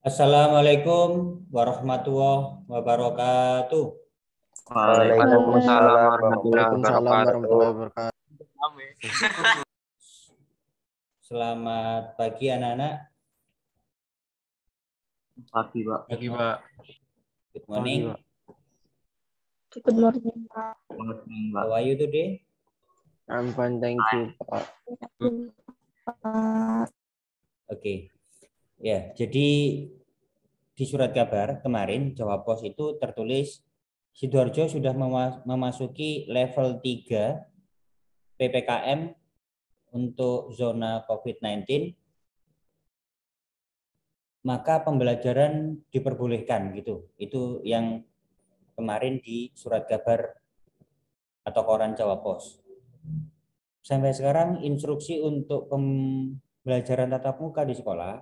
Assalamualaikum warahmatullahi wabarakatuh. Waalaikumsalam warahmatullahi Waalaikumsalam warahmatullahi wabarakatuh. Selamat pagi anak-anak. Pagi, Pak. Pagi, Pak. Good morning. Pagi, Pak. Good morning, Pak. How are you today? I'm fine, thank you, Pak. Oke. Ya, jadi di surat kabar kemarin Jawa Pos itu tertulis Sidoarjo sudah memasuki level 3 PPKM untuk zona COVID-19. Maka pembelajaran diperbolehkan gitu. Itu yang kemarin di surat kabar atau koran Jawa Pos. Sampai sekarang instruksi untuk pembelajaran tatap muka di sekolah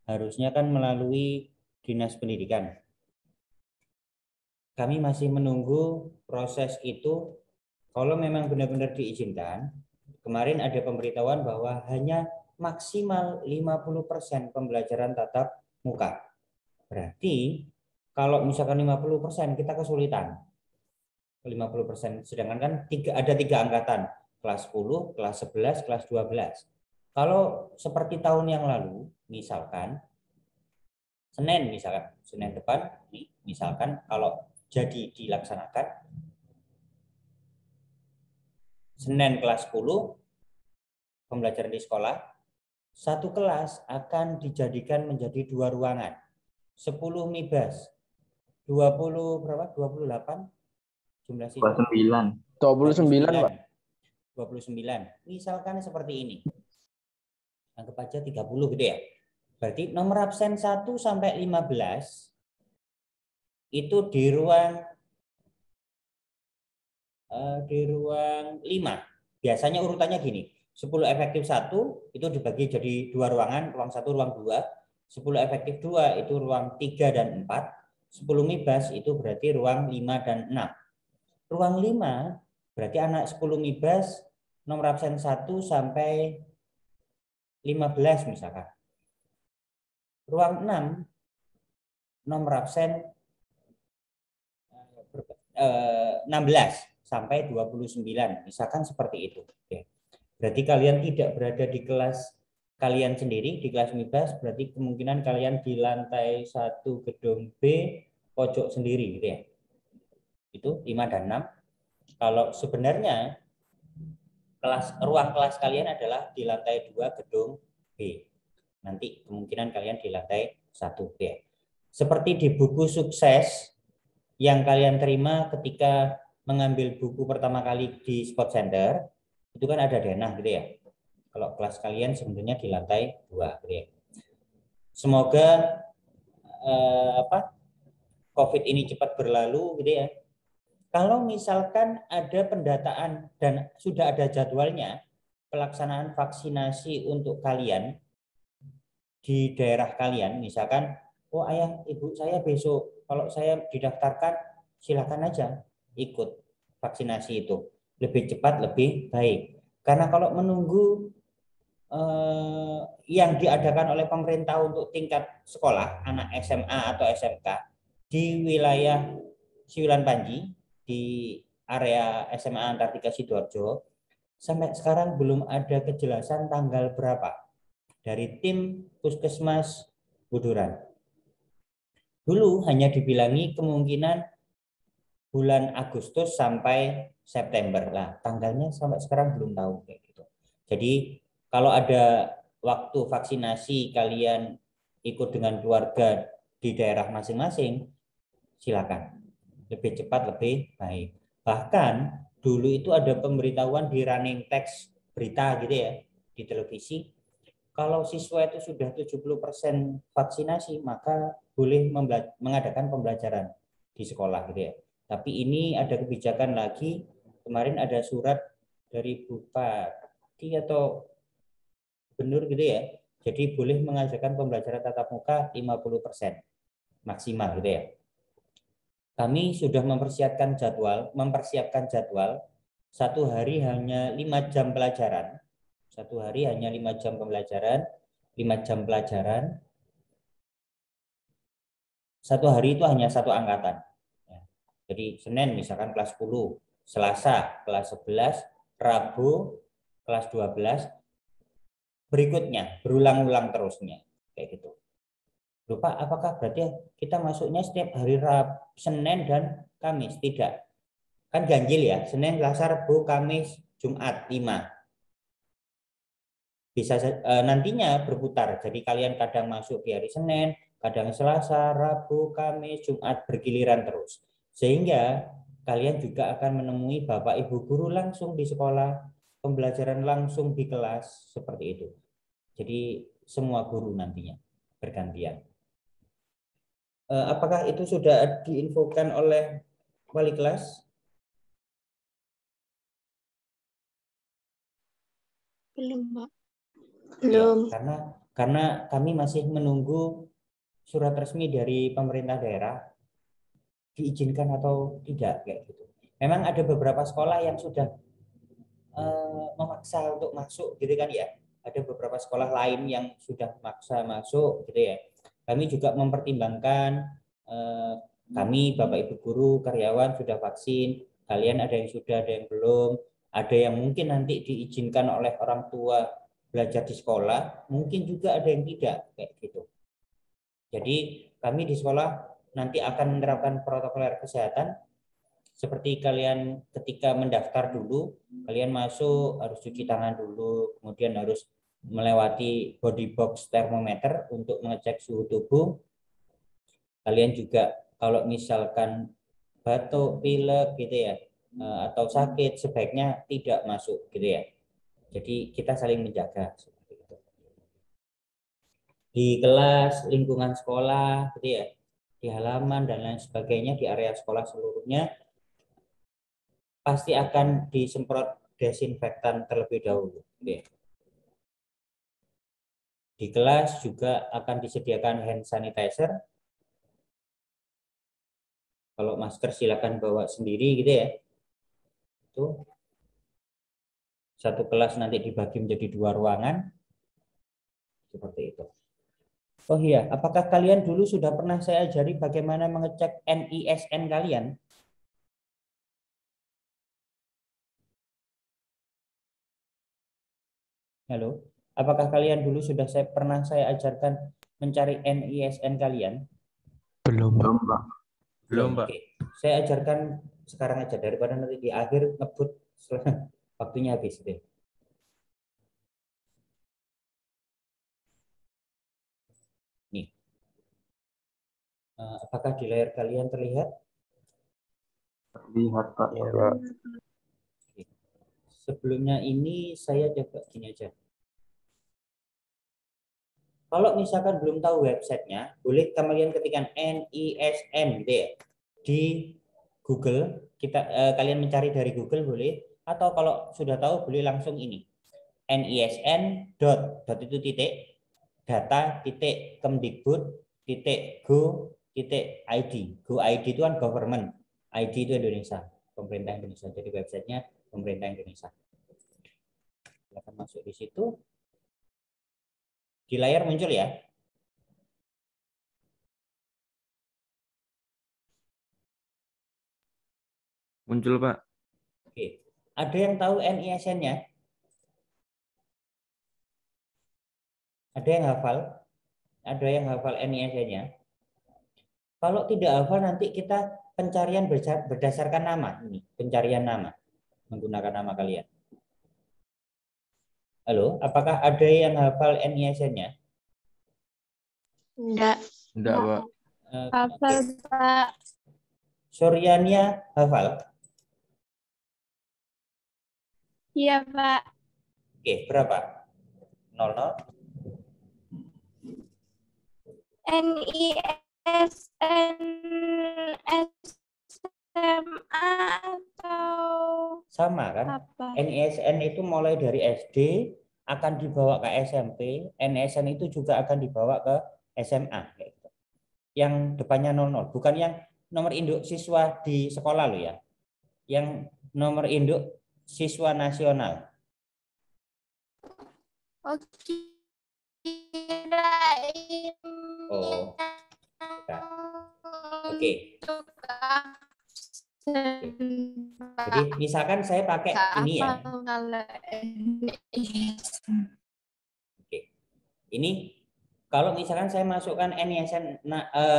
harusnya kan melalui Dinas Pendidikan. Kami masih menunggu proses itu. Kalau memang benar-benar diizinkan, kemarin ada pemberitahuan bahwa hanya maksimal 50% pembelajaran tatap muka. Berarti kalau misalkan 50% kita kesulitan. 50%, sedangkan kan ada 3 angkatan, kelas 10, kelas 11, kelas 12. Kalau seperti tahun yang lalu, misalkan Senin depan, misalkan kalau jadi dilaksanakan, Senin kelas 10, pembelajaran di sekolah, satu kelas akan dijadikan menjadi 2 ruangan, 10 MIBAS, 20 berapa? 28 jumlah siswa. 29, Pak. 29. Misalkan seperti ini. Anggap aja 30 gitu ya. Berarti nomor absen 1 sampai 15 itu di ruang 5. Biasanya urutannya gini. 10 efektif 1 itu dibagi jadi 2 ruangan, ruang 1, ruang 2. 10 efektif 2 itu ruang 3 dan 4. 10 MIBAS itu berarti ruang 5 dan 6. Ruang 5 berarti anak 10 MIBAS nomor absen 1 sampai 15 misalkan. Ruang 6 nomor absen 16 sampai 29 misalkan seperti itu. Berarti kalian tidak berada di kelas kalian sendiri, di kelas MIBAS, berarti kemungkinan kalian di lantai 1 gedung B pojok sendiri gitu ya. Itu 5 dan 6. Kalau sebenarnya ruang kelas kalian adalah di lantai 2 gedung B. Nanti kemungkinan kalian di lantai 1 B. Seperti di buku sukses yang kalian terima ketika mengambil buku pertama kali di Sport Center, itu kan ada denah gitu ya. Kalau kelas kalian sebenarnya di lantai 2 gitu ya. Semoga COVID ini cepat berlalu gitu ya. Kalau misalkan ada pendataan dan sudah ada jadwalnya pelaksanaan vaksinasi untuk kalian di daerah kalian, misalkan, oh ayah ibu saya besok kalau saya didaftarkan silakan aja ikut vaksinasi itu, lebih cepat lebih baik. Karena kalau menunggu yang diadakan oleh pemerintah untuk tingkat sekolah anak SMA atau SMK di wilayah Siwilan Panji di area SMA Antartika Sidoarjo, sampai sekarang belum ada kejelasan tanggal berapa dari tim Puskesmas Buduran. Dulu hanya dibilangi kemungkinan bulan Agustus sampai September lah, tanggalnya sampai sekarang belum tahu kayak gitu. Jadi kalau ada waktu vaksinasi kalian ikut dengan keluarga di daerah masing-masing, silakan. Lebih cepat lebih baik. Bahkan dulu itu ada pemberitahuan di running text berita gitu ya di televisi, kalau siswa itu sudah 70% vaksinasi maka boleh mengadakan pembelajaran di sekolah gitu ya. Tapi ini ada kebijakan lagi, kemarin ada surat dari Bupati atau Gubernur gitu ya. Jadi boleh mengajarkan pembelajaran tatap muka 50% maksimal gitu ya. Kami sudah mempersiapkan jadwal 1 hari hanya 5 jam pelajaran. 1 hari hanya 5 jam pembelajaran, 5 jam pelajaran. satu hari itu hanya satu angkatan. Ya. Jadi Senin misalkan kelas 10, Selasa kelas 11, Rabu kelas 12, berikutnya berulang-ulang terusnya kayak gitu. Lupa apakah berarti kita masuknya setiap hari Senin dan Kamis? Tidak. Kan ganjil ya, Senin, Selasa, Rabu, Kamis, Jumat 5. Bisa nantinya berputar. Jadi kalian kadang masuk di hari Senin, kadang Selasa, Rabu, Kamis, Jumat, bergiliran terus. Sehingga kalian juga akan menemui Bapak Ibu guru langsung di sekolah, pembelajaran langsung di kelas, seperti itu. Jadi semua guru nantinya bergantian. Apakah itu sudah diinfokan oleh wali kelas? Belum, Pak. Ya, Belum. karena kami masih menunggu surat resmi dari pemerintah daerah diizinkan atau tidak kayak gitu. Memang ada beberapa sekolah yang sudah memaksa untuk masuk gitu kan ya. Ada beberapa sekolah lain yang sudah maksa masuk gitu ya. Kami juga mempertimbangkan kami Bapak Ibu guru, karyawan sudah vaksin, kalian ada yang sudah, ada yang belum, ada yang mungkin nanti diizinkan oleh orang tua belajar di sekolah, mungkin juga ada yang tidak kayak gitu. Jadi kami di sekolah nanti akan menerapkan protokol kesehatan seperti kalian ketika mendaftar dulu, kalian masuk harus cuci tangan dulu, kemudian harus melewati body box termometer untuk mengecek suhu tubuh. Kalian juga kalau misalkan batuk, pilek gitu ya, atau sakit sebaiknya tidak masuk gitu ya. Jadi kita saling menjaga seperti itu. Di kelas, lingkungan sekolah gitu ya, di halaman dan lain sebagainya, di area sekolah seluruhnya pasti akan disemprot desinfektan terlebih dahulu. Di kelas juga akan disediakan hand sanitizer. Kalau masker silakan bawa sendiri gitu ya. Itu satu kelas nanti dibagi menjadi 2 ruangan. Seperti itu. Oh iya, apakah kalian dulu sudah pernah saya ajari bagaimana mengecek NISN kalian? Halo, apakah kalian dulu sudah pernah saya ajarkan mencari NISN kalian? Belum, Pak. Belum, Pak. Oke. Saya ajarkan sekarang aja daripada nanti di akhir ngebut waktunya habis deh. Nih, apakah di layar kalian terlihat? Lihat, Pak. Ya, Pak. Oke. Sebelumnya ini saya coba gini aja. Kalau misalkan belum tahu websitenya, boleh kalian ketikkan NISN gitu ya. Di Google, kalian mencari dari Google boleh, atau kalau sudah tahu boleh langsung ini. NISN dot itu titik data titik kemdikbud titik go titik id. Go id itu kan government, id itu Indonesia, pemerintah Indonesia. Jadi websitenya pemerintah Indonesia. Silakan masuk di situ. Di layar muncul ya. Muncul, Pak. Oke. Ada yang tahu NISN-nya? Ada yang hafal? Ada yang hafal NISN-nya? Kalau tidak hafal nanti kita pencarian berdasarkan nama ini, pencarian nama menggunakan nama kalian. Halo, apakah ada yang hafal NISN-nya? Enggak. Enggak, Pak. Hafal, Pak. Suryania hafal? Iya, Pak. Oke, berapa? 00? NISN SMA atau Sama kan? apa? NISN itu mulai dari SD akan dibawa ke SMP, NISN itu juga akan dibawa ke SMA. Yang depannya 00, bukan yang nomor induk siswa di sekolah lo ya. Yang nomor induk siswa nasional. Oh, kirain. Oh, bukan. Oke. untuk absen, Jadi Pak. misalkan saya pakai Nggak ini ya. hafal kalau NISN. Oke. Ini kalau misalkan saya masukkan NISN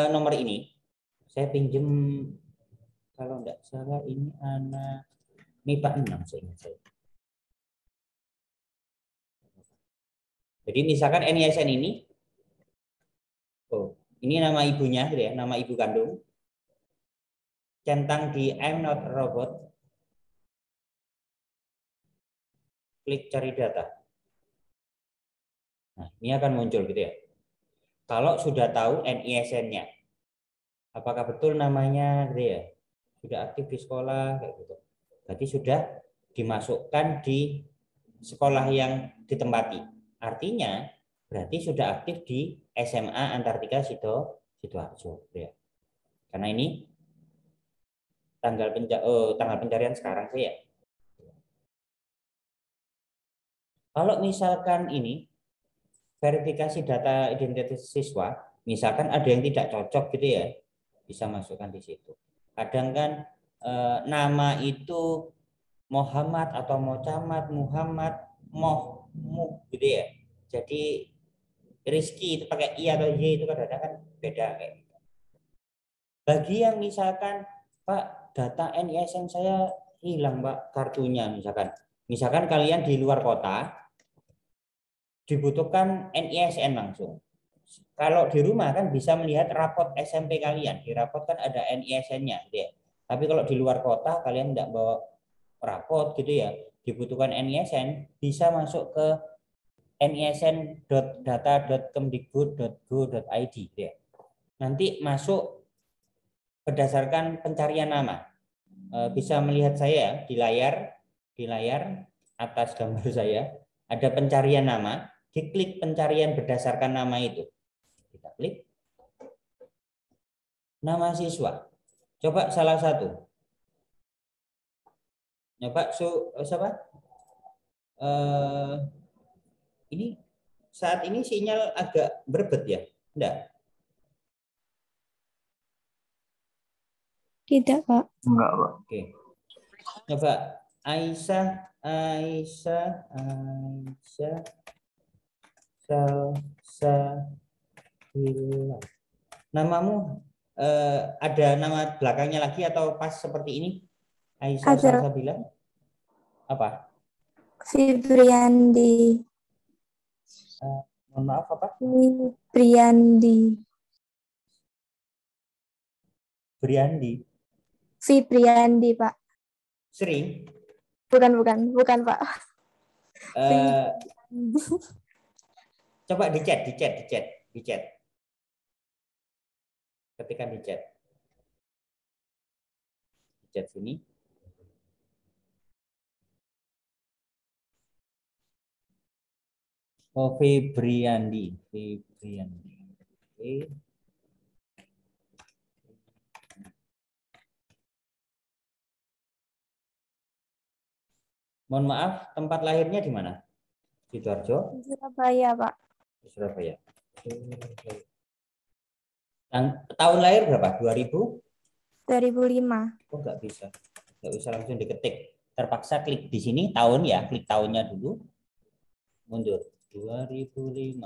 nomor ini, saya pinjem kalau enggak salah ini anak MIPA 6 saya ingat saya. Jadi misalkan NISN ini, oh ini nama ibunya gitu ya, nama ibu kandung. Centang di I'm not a robot. Klik cari data. Nah, ini akan muncul gitu ya. Kalau sudah tahu NISN-nya, apakah betul namanya gitu ya, sudah aktif di sekolah kayak gitu. Berarti sudah dimasukkan di sekolah yang ditempati. Artinya berarti sudah aktif di SMA Antartika Sidoarjo gitu ya. Karena ini tanggal pencarian sekarang saya. Kalau misalkan ini verifikasi data identitas siswa, misalkan ada yang tidak cocok gitu ya, bisa masukkan di situ. Kadang kan nama itu Muhammad atau Mocamat, Muhammad, Mu gitu ya. Jadi Rizky itu pakai I atau Y itu kadang-kadang kan beda kayak gitu. Bagi yang misalkan Pak data NISN saya hilang Pak kartunya misalkan. Misalkan kalian di luar kota dibutuhkan NISN langsung. Kalau di rumah kan bisa melihat rapot SMP kalian. Di rapot kan ada NISN-nya gitu ya. Tapi kalau di luar kota kalian tidak bawa rapot gitu ya, dibutuhkan NISN, bisa masuk ke nisn.data.kemdikbud.go.id gitu ya. Nanti masuk berdasarkan pencarian nama. Bisa melihat saya di layar atas gambar saya ada pencarian nama, diklik pencarian berdasarkan nama itu. Kita klik nama siswa. Coba salah satu. Coba siapa? Ini saat ini sinyal agak berbet ya? Enggak? Tidak, Pak. Enggak, Pak. Oke. Coba Aisyah Salsabila. Namamu ada nama belakangnya lagi atau pas seperti ini? Aisyah Ada. Salsabila. Apa? Fibriandi. Mohon maaf apa? Fibriandi. Briandi. Fibriandi, Pak. Sri. Bukan, Pak. Coba di chat. Ketikkan di chat. Di chat sini. Oh, Febriandi. Oke. Mohon maaf, tempat lahirnya di mana? Sidoarjo? Surabaya, Pak. Surabaya. Tahun lahir berapa? 2000? 2005. Oh, nggak bisa langsung diketik. Terpaksa klik di sini tahun ya, klik tahunnya dulu. Mundur. 2005.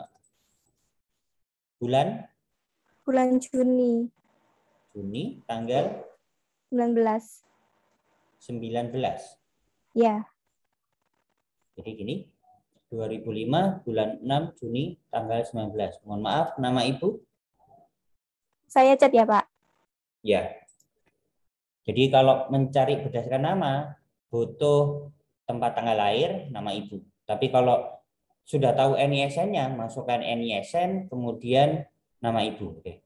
Bulan Juni tanggal 19. 19. Ya. Jadi gini, 2005 bulan 6 Juni tanggal 19. Mohon maaf, nama ibu? Saya chat ya, Pak. Ya. Jadi kalau mencari berdasarkan nama, butuh tempat tanggal lahir, nama ibu. Tapi kalau sudah tahu NISN-nya, masukkan NISN, kemudian nama ibu. Oke.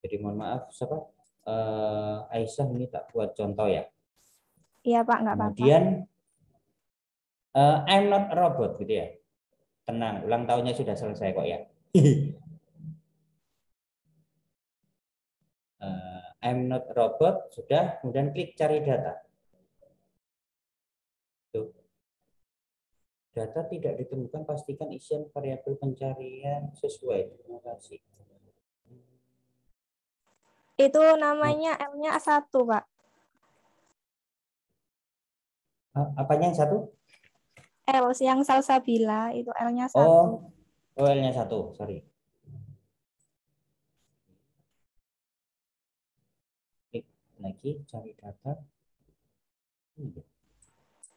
Jadi mohon maaf, siapa? Aisyah ini tak buat contoh ya. Iya, Pak, nggak apa-apa. Kemudian I'm not a robot gitu ya. Tenang, ulang tahunnya sudah selesai kok ya. I'm not a robot sudah, kemudian klik cari data. Tuh. Data tidak ditemukan, pastikan isian variabel pencarian sesuai. Terima kasih. Itu namanya L-nya 1, Pak. Apanya yang satu? L yang Salsabila itu L-nya 1. Oh, L-nya 1, sorry. Klik lagi, cari data.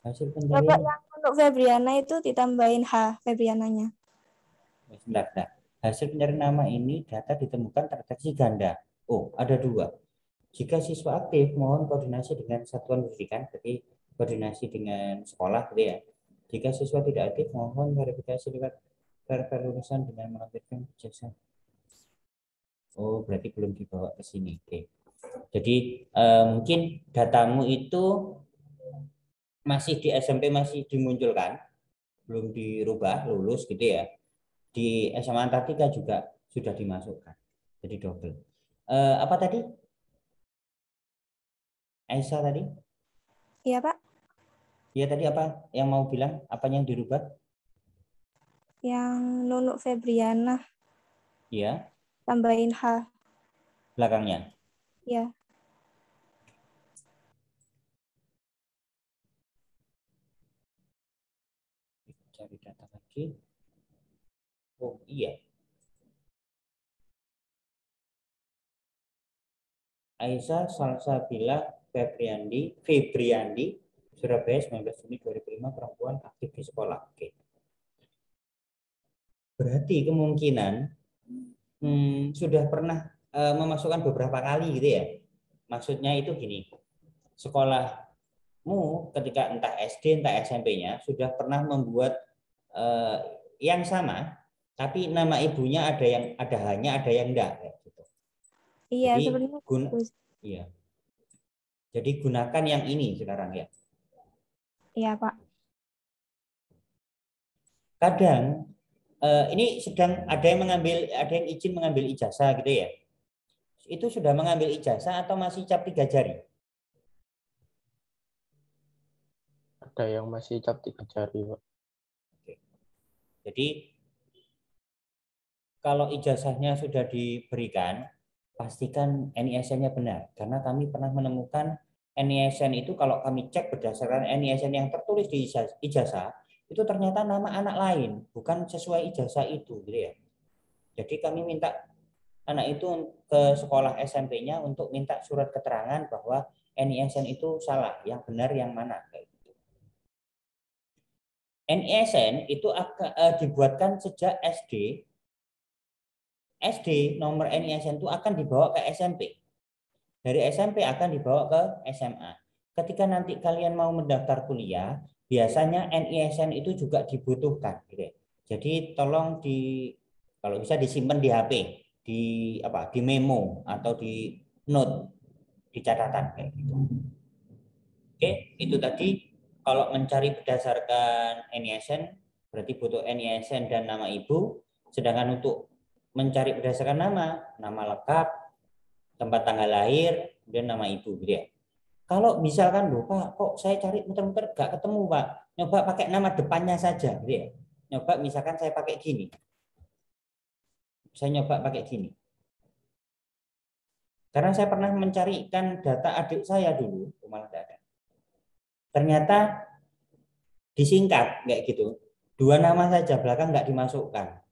Hasil Bapak pencarian. yang untuk Febriana itu ditambahin H Febriananya. Sebentar. Hasil pencarian nama ini data ditemukan terdeteksi ganda. Oh, ada 2. Jika siswa aktif, mohon koordinasi dengan satuan pendidikan, jadi koordinasi dengan sekolah, gitu ya. Jika siswa tidak aktif, mohon verifikasi lewat server lulusan dengan melampirkan jasa. Oh, berarti belum dibawa ke sini. Oke. Jadi mungkin datamu itu masih di SMP masih dimunculkan, belum dirubah, lulus gitu ya. Di SMA Antartika juga sudah dimasukkan. Jadi double. Apa tadi? Aisyah tadi? Iya, Pak. Ya tadi apa yang mau bilang? Apanya yang dirubah? Yang Nunuk Febriana Ya, tambahin H. belakangnya. Ya. Cari data lagi. Oh iya. Aisyah Salsabila Febriandi, Surabaya 19 Juni 2005, perempuan aktif di sekolah. Oke. Berarti kemungkinan sudah pernah memasukkan beberapa kali gitu ya. Maksudnya itu gini, sekolahmu ketika entah SD entah SMP-nya sudah pernah membuat yang sama, tapi nama ibunya ada hanya ada yang enggak gitu. Iya, Jadi sebenarnya bagus. iya. Jadi gunakan yang ini sekarang ya. Iya, Pak. Kadang ini sedang ada yang izin mengambil ijazah gitu ya. Itu sudah mengambil ijazah atau masih cap 3 jari? Ada yang masih cap 3 jari, Pak. Oke. Jadi kalau ijazahnya sudah diberikan, pastikan NISN-nya benar. Karena kami pernah menemukan NISN itu kalau kami cek berdasarkan NISN yang tertulis di ijazah, itu ternyata nama anak lain, bukan sesuai ijazah itu, gitu ya. Jadi kami minta anak itu ke sekolah SMP-nya untuk minta surat keterangan bahwa NISN itu salah, yang benar yang mana. Kayak gitu. NISN itu dibuatkan sejak SD. SD nomor NISN itu akan dibawa ke SMP. Dari SMP akan dibawa ke SMA. Ketika nanti kalian mau mendaftar kuliah, biasanya NISN itu juga dibutuhkan. Gitu. Jadi tolong kalau bisa disimpan di HP, di memo atau di note, di catatan kayak gitu. Oke, itu tadi kalau mencari berdasarkan NISN berarti butuh NISN dan nama ibu. Sedangkan untuk mencari berdasarkan nama lengkap, tempat tanggal lahir, dan nama ibu gitu ya. Kalau misalkan loh Pak, kok saya cari muter-muter gak ketemu Pak, nyoba pakai nama depannya saja gitu ya. Nyoba misalkan saya pakai gini. Saya nyoba pakai gini. Karena saya pernah mencarikan data adik saya dulu, malah tidak ada. Ternyata disingkat kayak gitu. 2 nama saja, belakang nggak dimasukkan.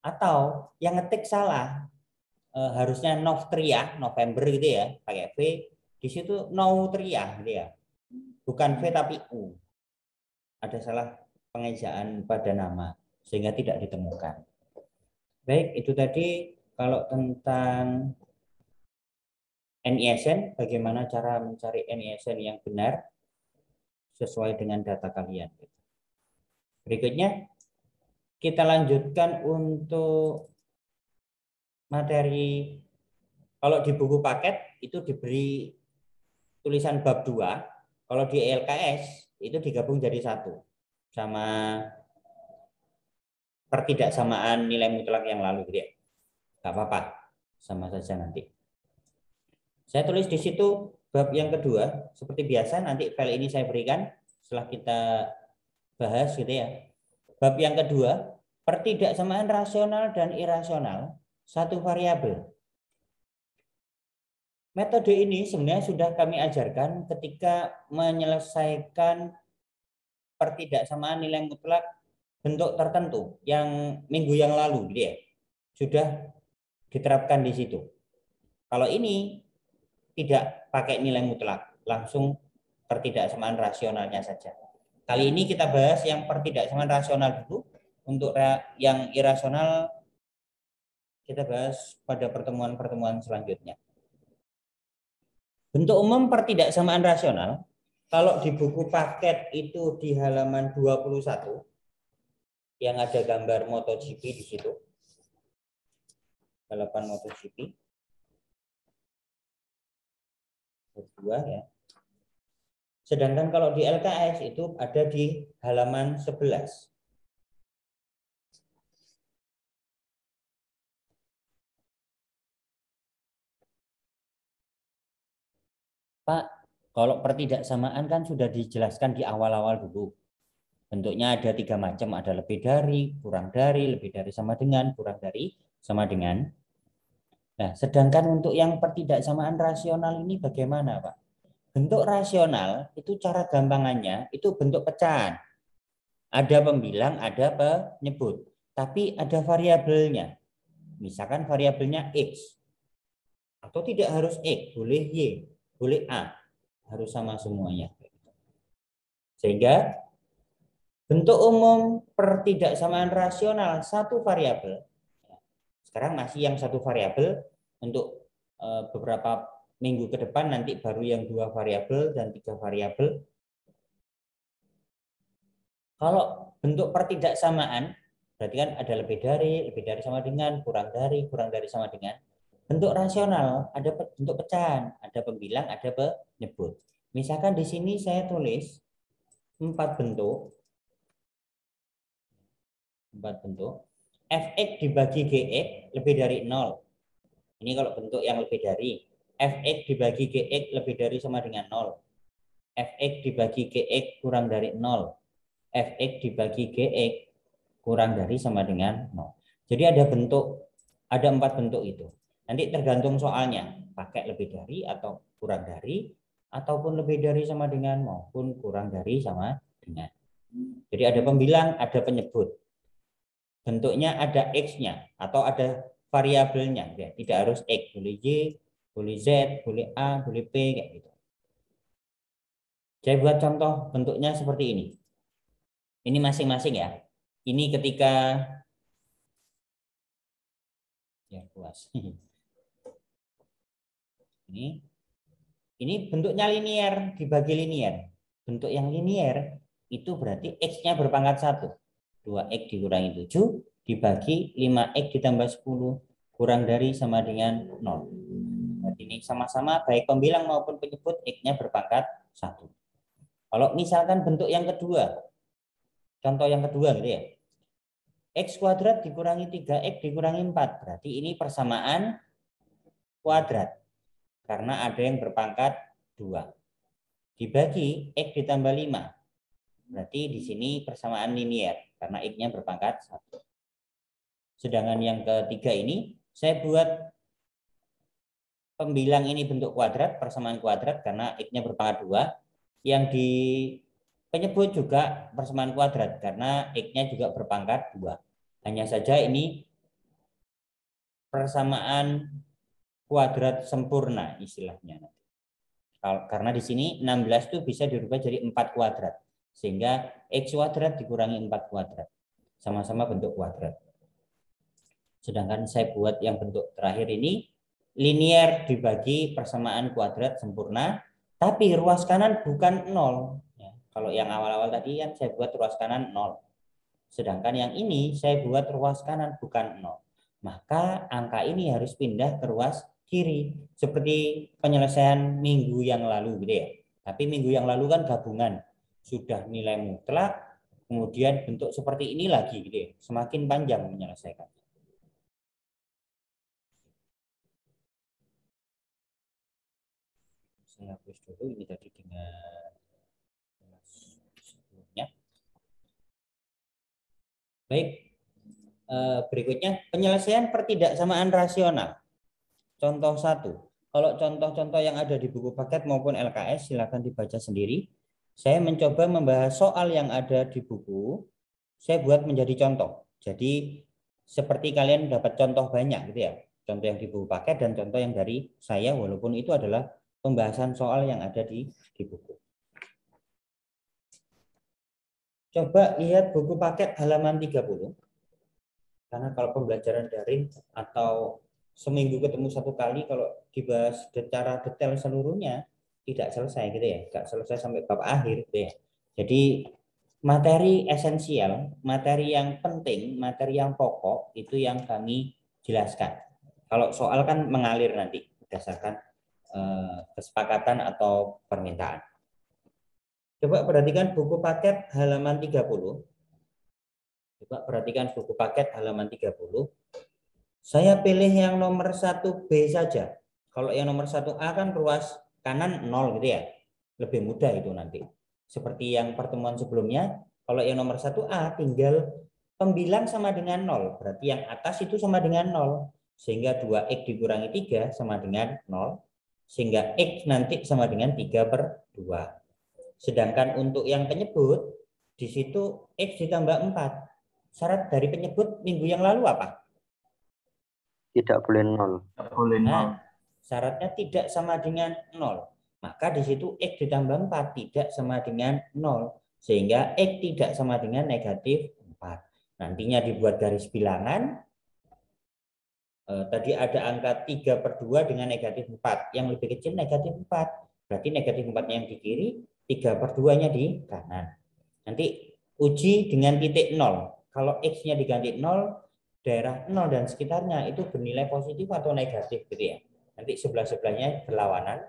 Atau yang ngetik salah, harusnya Novtria, November gitu ya, pakai V. Di situ Nautria gitu ya. Bukan V tapi U. Ada salah pengejaan pada nama sehingga tidak ditemukan. Baik, itu tadi kalau tentang NISN, bagaimana cara mencari NISN yang benar sesuai dengan data kalian. Berikutnya kita lanjutkan untuk materi. Kalau di buku paket itu diberi tulisan bab 2, kalau di LKS itu digabung jadi 1 sama pertidaksamaan nilai mutlak yang lalu gitu ya. Gak apa-apa, sama saja nanti. Saya tulis di situ bab yang kedua, seperti biasa nanti file ini saya berikan, setelah kita bahas gitu ya. Bab yang kedua, pertidaksamaan rasional dan irasional satu variabel. Metode ini sebenarnya sudah kami ajarkan ketika menyelesaikan pertidaksamaan nilai mutlak bentuk tertentu yang minggu yang lalu gitu ya. Sudah diterapkan di situ. Kalau ini tidak pakai nilai mutlak, langsung pertidaksamaan rasionalnya saja. Kali ini kita bahas yang pertidaksamaan rasional dulu. Untuk yang irasional kita bahas pada pertemuan-pertemuan selanjutnya. Bentuk umum pertidaksamaan rasional, kalau di buku paket itu di halaman 21, yang ada gambar MotoGP di situ, balapan MotoGP, dua ya. Sedangkan kalau di LKS itu ada di halaman 11. Pak, kalau pertidaksamaan kan sudah dijelaskan di awal-awal dulu. Bentuknya ada 3 macam, ada lebih dari, kurang dari, lebih dari sama dengan, kurang dari, sama dengan. Nah, sedangkan untuk yang pertidaksamaan rasional ini bagaimana, Pak? Bentuk rasional itu cara gampangannya itu bentuk pecahan. Ada pembilang, ada penyebut. Tapi ada variabelnya. Misalkan variabelnya X. Atau tidak harus X, boleh Y, boleh A. Harus sama semuanya. Sehingga bentuk umum pertidaksamaan rasional satu variabel. Sekarang masih yang satu variabel, untuk beberapa minggu ke depan nanti baru yang 2 variabel dan 3 variabel. Kalau bentuk pertidaksamaan berarti kan ada lebih dari sama dengan, kurang dari sama dengan. Bentuk rasional ada bentuk pecahan, ada pembilang, ada penyebut. Misalkan di sini saya tulis 4 bentuk. 4 bentuk. Fx dibagi Gx lebih dari 0. Ini kalau bentuk yang lebih dari. Fx dibagi Gx lebih dari sama dengan 0. Fx dibagi Gx kurang dari 0. Fx dibagi Gx kurang dari sama dengan 0. Jadi ada 4 bentuk itu. Nanti tergantung soalnya, pakai lebih dari atau kurang dari, ataupun lebih dari sama dengan maupun kurang dari sama dengan. Jadi ada pembilang, ada penyebut. Bentuknya ada X-nya atau ada variabelnya. Ya, tidak harus X, boleh Y, boleh Z, boleh A, boleh P, kayak gitu. Saya buat contoh bentuknya seperti ini. Ini masing-masing ya. Ini ketika ya puas. Ini bentuknya linier dibagi linier. Bentuk yang linier itu berarti X-nya berpangkat 1. 2X dikurangi 7 dibagi 5X ditambah 10 kurang dari sama dengan 0. Berarti ini sama-sama baik pembilang maupun penyebut X-nya berpangkat 1. Kalau misalkan bentuk yang kedua, contoh yang kedua gitu ya. X kuadrat dikurangi 3X dikurangi 4. Berarti ini persamaan kuadrat. Karena ada yang berpangkat 2. Dibagi X ditambah 5. Berarti di sini persamaan linier. Karena X-nya berpangkat 1. Sedangkan yang ketiga ini, saya buat pembilang ini bentuk kuadrat, persamaan kuadrat karena X-nya berpangkat 2. Yang di penyebut juga persamaan kuadrat karena X-nya juga berpangkat 2. Hanya saja ini persamaan kuadrat sempurna istilahnya. Karena di sini 16 itu bisa dirubah jadi 4 kuadrat. Sehingga X kuadrat dikurangi 4 kuadrat. Sama-sama bentuk kuadrat. Sedangkan saya buat yang bentuk terakhir ini, linier dibagi persamaan kuadrat sempurna, tapi ruas kanan bukan 0. Ya, kalau yang awal-awal tadi kan saya buat ruas kanan 0. Sedangkan yang ini saya buat ruas kanan bukan 0. Maka angka ini harus pindah ke ruas kiri. Seperti penyelesaian minggu yang lalu gitu ya. Tapi minggu yang lalu kan gabungan. Sudah nilai mutlak, kemudian bentuk seperti ini lagi gitu ya. Semakin panjang menyelesaikan. Saya hapus dulu ini tadi dengan Baik, berikutnya penyelesaian pertidaksamaan rasional. Contoh 1. Kalau contoh-contoh yang ada di buku paket maupun LKS silakan dibaca sendiri. Saya mencoba membahas soal yang ada di buku, saya buat menjadi contoh. Jadi seperti kalian dapat contoh banyak gitu ya. Contoh yang di buku paket dan contoh yang dari saya, walaupun itu adalah pembahasan soal yang ada di buku. Coba lihat buku paket halaman 30. Karena kalau pembelajaran daring atau seminggu ketemu satu kali, kalau dibahas secara detail seluruhnya tidak selesai gitu ya, nggak selesai sampai bab akhir gitu ya. Jadi materi esensial, materi yang penting, materi yang pokok itu yang kami jelaskan. Kalau soal kan mengalir nanti berdasarkan kesepakatan atau permintaan. Coba perhatikan buku paket halaman 30. Coba perhatikan buku paket halaman 30. Saya pilih yang nomor 1B saja. Kalau yang nomor 1A kan ruas kanan 0 gitu ya. Lebih mudah itu nanti. Seperti yang pertemuan sebelumnya, kalau yang nomor 1A tinggal pembilang sama dengan 0. Berarti yang atas itu sama dengan 0. Sehingga 2X dikurangi 3 sama dengan 0. Sehingga X nanti sama dengan 3/2. Sedangkan untuk yang penyebut, di situ X ditambah 4. Syarat dari penyebut minggu yang lalu apa? Tidak boleh 0. Nah, syaratnya tidak sama dengan 0. Maka di situ X ditambah 4 tidak sama dengan 0. Sehingga X tidak sama dengan negatif 4. Nantinya dibuat garis bilangan. Tadi ada angka 3/2 dengan negatif 4. Yang lebih kecil negatif 4. Berarti negatif 4-nya yang di kiri, 3/2-nya di kanan. Nanti uji dengan titik 0. Kalau X-nya diganti 0, daerah 0 dan sekitarnya itu bernilai positif atau negatif gitu ya. Nanti sebelah-sebelahnya berlawanan.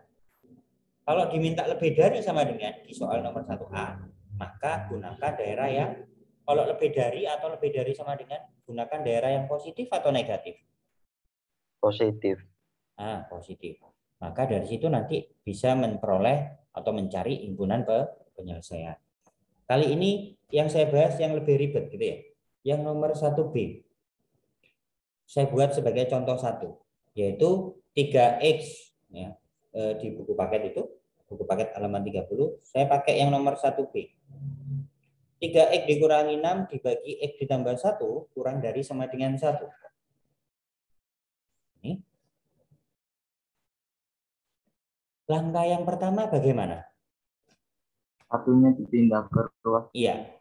Kalau diminta lebih dari sama dengan di soal nomor 1A, maka gunakan daerah yang kalau lebih dari atau lebih dari sama dengan gunakan daerah yang positif atau negatif. Positif. Positif. Maka dari situ nanti bisa memperoleh atau mencari himpunan penyelesaian. Kali ini yang saya bahas yang lebih ribet gitu ya. Yang nomor 1B. Saya buat sebagai contoh 1, yaitu 3X ya, di buku paket itu, buku paket halaman 30, saya pakai yang nomor 1B. 3X dikurangi 6 dibagi X ditambah 1 kurang dari sama dengan 1. Ini. Langkah yang pertama bagaimana? Satunya dipindah ke ruas. Iya.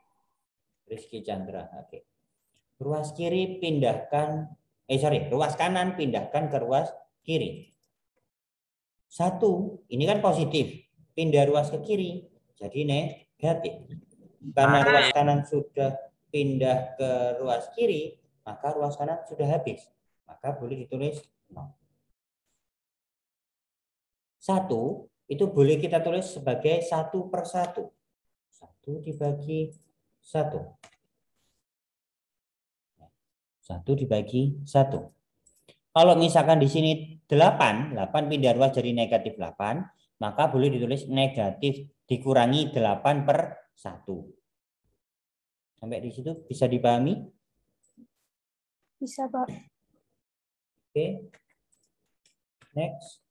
Rizky Chandra. Oke. Ruas kiri pindahkan, ruas kanan pindahkan ke ruas kiri. 1, ini kan positif. Pindah ruas ke kiri, jadi negatif. Karena ruas kanan sudah pindah ke ruas kiri, maka ruas kanan sudah habis. Maka boleh ditulis 0. 1 itu boleh kita tulis sebagai 1/1. 1 dibagi 1. 1 dibagi 1. Kalau misalkan di sini 8 pindah ruas jadi negatif 8, maka boleh ditulis negatif dikurangi 8/1. Sampai di situ bisa dipahami? Bisa, Pak. Oke. Next.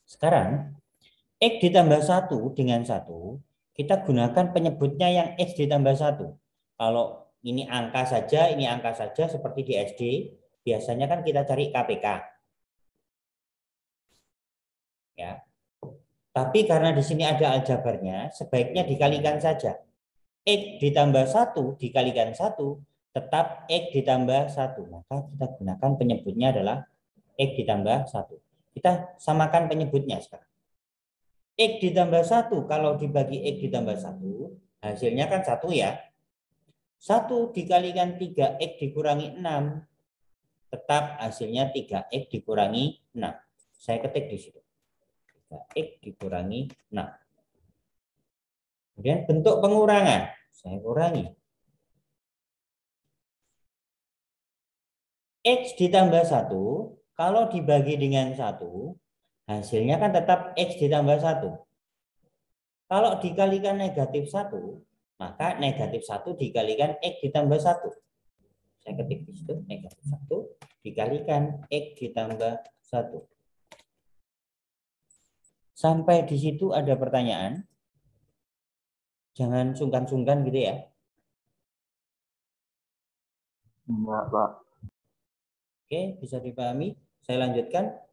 Sekarang X ditambah 1 dengan 1, kita gunakan penyebutnya yang X ditambah 1. Kalau ini angka saja seperti di SD, biasanya kan kita cari KPK. Ya. Tapi karena di sini ada aljabarnya, sebaiknya dikalikan saja. X ditambah 1 dikalikan 1, tetap X ditambah 1. Maka kita gunakan penyebutnya adalah X ditambah 1. Kita samakan penyebutnya sekarang. X ditambah 1, kalau dibagi X ditambah 1, hasilnya kan 1 ya. 1 dikalikan 3X dikurangi 6, tetap hasilnya 3X dikurangi 6. Saya ketik di situ. 3X dikurangi 6. Kemudian bentuk pengurangan, saya kurangi. X ditambah 1, kalau dibagi dengan 1, hasilnya kan tetap X ditambah 1. Kalau dikalikan negatif 1, maka negatif 1 dikalikan X ditambah 1. Saya ketik di situ, negatif 1 dikalikan X ditambah 1. Sampai di situ ada pertanyaan? Jangan sungkan-sungkan gitu ya. Enggak, Pak. Oke, bisa dipahami. Saya lanjutkan.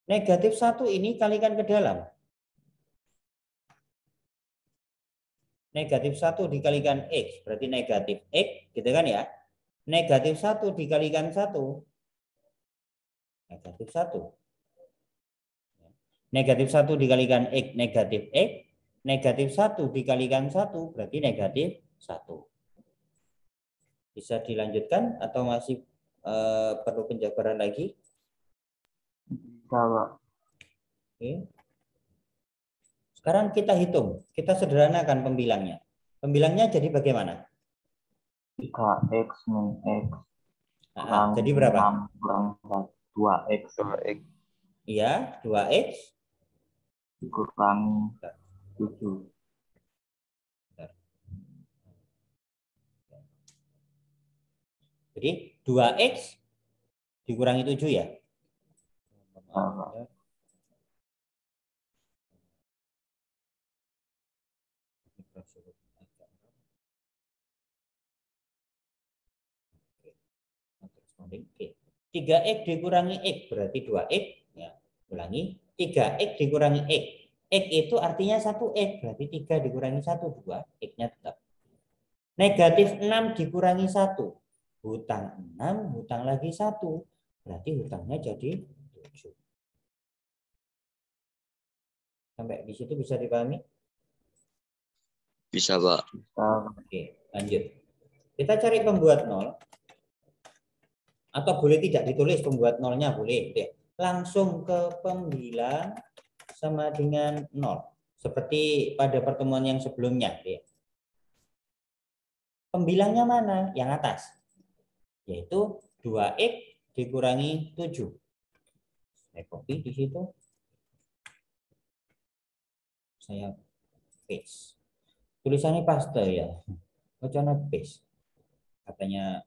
Negatif 1 ini kalikan ke dalam. Negatif 1 dikalikan X, berarti negatif X, gitu kan ya. Negatif 1 dikalikan 1, negatif 1. Negatif 1 dikalikan X, negatif X. Negatif 1 dikalikan 1, berarti negatif 1. Bisa dilanjutkan atau masih perlu penjabaran lagi? Bisa, Pak. Oke. Sekarang kita hitung, kita sederhanakan pembilangnya. Pembilangnya jadi bagaimana? 3X min X kurang Jadi berapa? 6 kurang 2X 2X. Iya, 2X dikurangi 7. Jadi 2X dikurangi 7 ya? Oke. 3X dikurangi X berarti 2X. Ya, ulangi. 3X dikurangi X. X itu artinya 1X. Berarti 3 dikurangi 1, 2. X-nya tetap. Negatif 6 dikurangi 1. Hutang 6, hutang lagi 1. Berarti hutangnya jadi 7. Sampai di situ bisa dipahami? Bisa, Pak. Bisa. Oke, lanjut. Kita cari pembuat 0. Atau boleh tidak ditulis pembuat nolnya, boleh. Oke. Langsung ke pembilang sama dengan 0. Seperti pada pertemuan yang sebelumnya. Oke. Pembilangnya mana? Yang atas. Yaitu 2X dikurangi 7. Saya copy di situ. Saya paste. Tulisannya paste ya. Bacanya paste. Katanya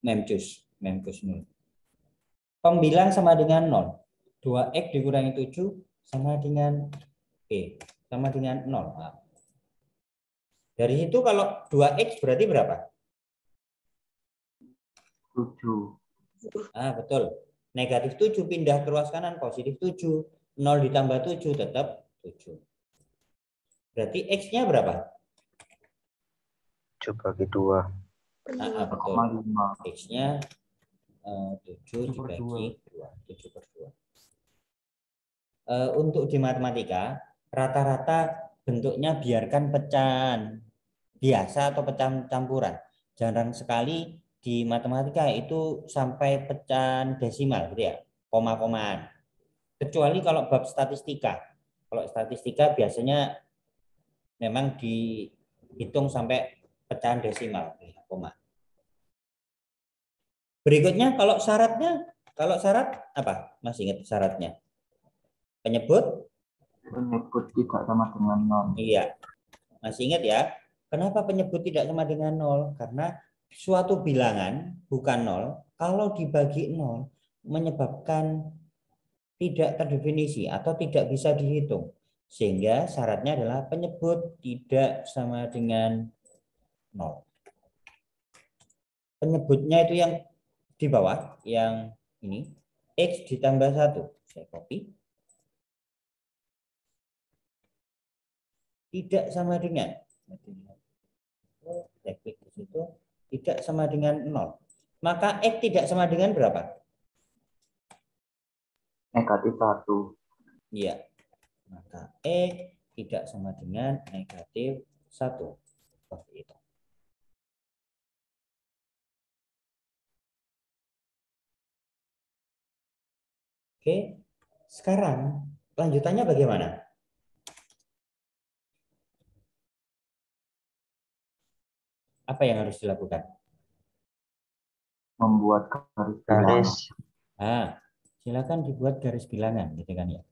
Memcus 0. Pembilang sama dengan 0. 2X dikurangi 7 sama dengan sama dengan 0. Nah, dari situ kalau 2X berarti berapa? 7. Betul. Negatif 7 pindah ke ruas kanan positif 7. 0 ditambah 7 tetap 7. Berarti X-nya berapa? 7 bagi 2. Betul. X-nya 7 dibagi 2. 7/2. Untuk di matematika, rata-rata bentuknya biarkan pecahan biasa atau pecahan campuran. Jarang sekali di matematika itu sampai pecahan desimal gitu ya, koma-komaan. Kecuali kalau bab statistika. Kalau statistika biasanya memang dihitung sampai pecahan desimal, koma. Berikutnya kalau syarat apa? Masih ingat syaratnya? Penyebut tidak sama dengan 0. Iya. Masih ingat ya? Kenapa penyebut tidak sama dengan 0? Karena suatu bilangan bukan 0, kalau dibagi 0 menyebabkan tidak terdefinisi atau tidak bisa dihitung. Sehingga syaratnya adalah penyebut tidak sama dengan 0. Penyebutnya itu yang di bawah, yang ini, X ditambah 1. Saya copy. Tidak sama dengan, saya klik di situ, tidak sama dengan 0. Maka X tidak sama dengan berapa? Negatif 1. Iya. Maka X tidak sama dengan negatif 1. Seperti itu. Oke. Sekarang lanjutannya bagaimana? Apa yang harus dilakukan? Membuat garis bilangan. Garis. Nah, silakan dibuat garis bilangan gitu kan ya.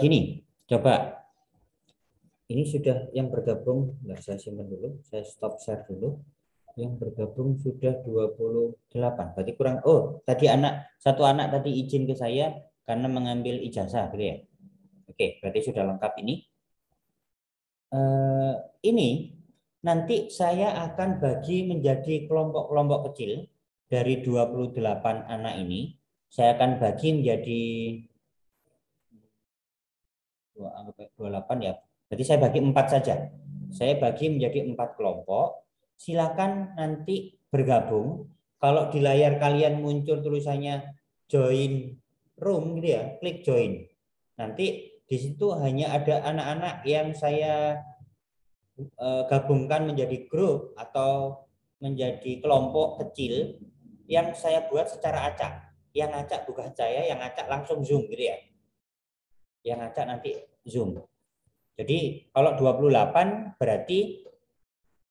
Gini, coba ini sudah yang bergabung, saya simpan dulu, saya stop share dulu. Yang bergabung sudah 28. Berarti kurang, tadi satu anak tadi izin ke saya karena mengambil ijazah gitu ya. Oke, berarti sudah lengkap ini. Ini nanti saya akan bagi menjadi kelompok-kelompok kecil dari 28 anak ini. Saya akan bagi menjadi 28 ya. Berarti saya bagi 4 saja. Saya bagi menjadi 4 kelompok. Silakan nanti bergabung. Kalau di layar kalian muncul tulisannya join room gitu ya, klik join. Nanti di situ hanya ada anak-anak yang saya gabungkan menjadi grup atau menjadi kelompok kecil yang saya buat secara acak. Yang acak bukan saya, yang acak langsung Zoom gitu ya. Yang acak nanti Zoom. Jadi kalau 28 berarti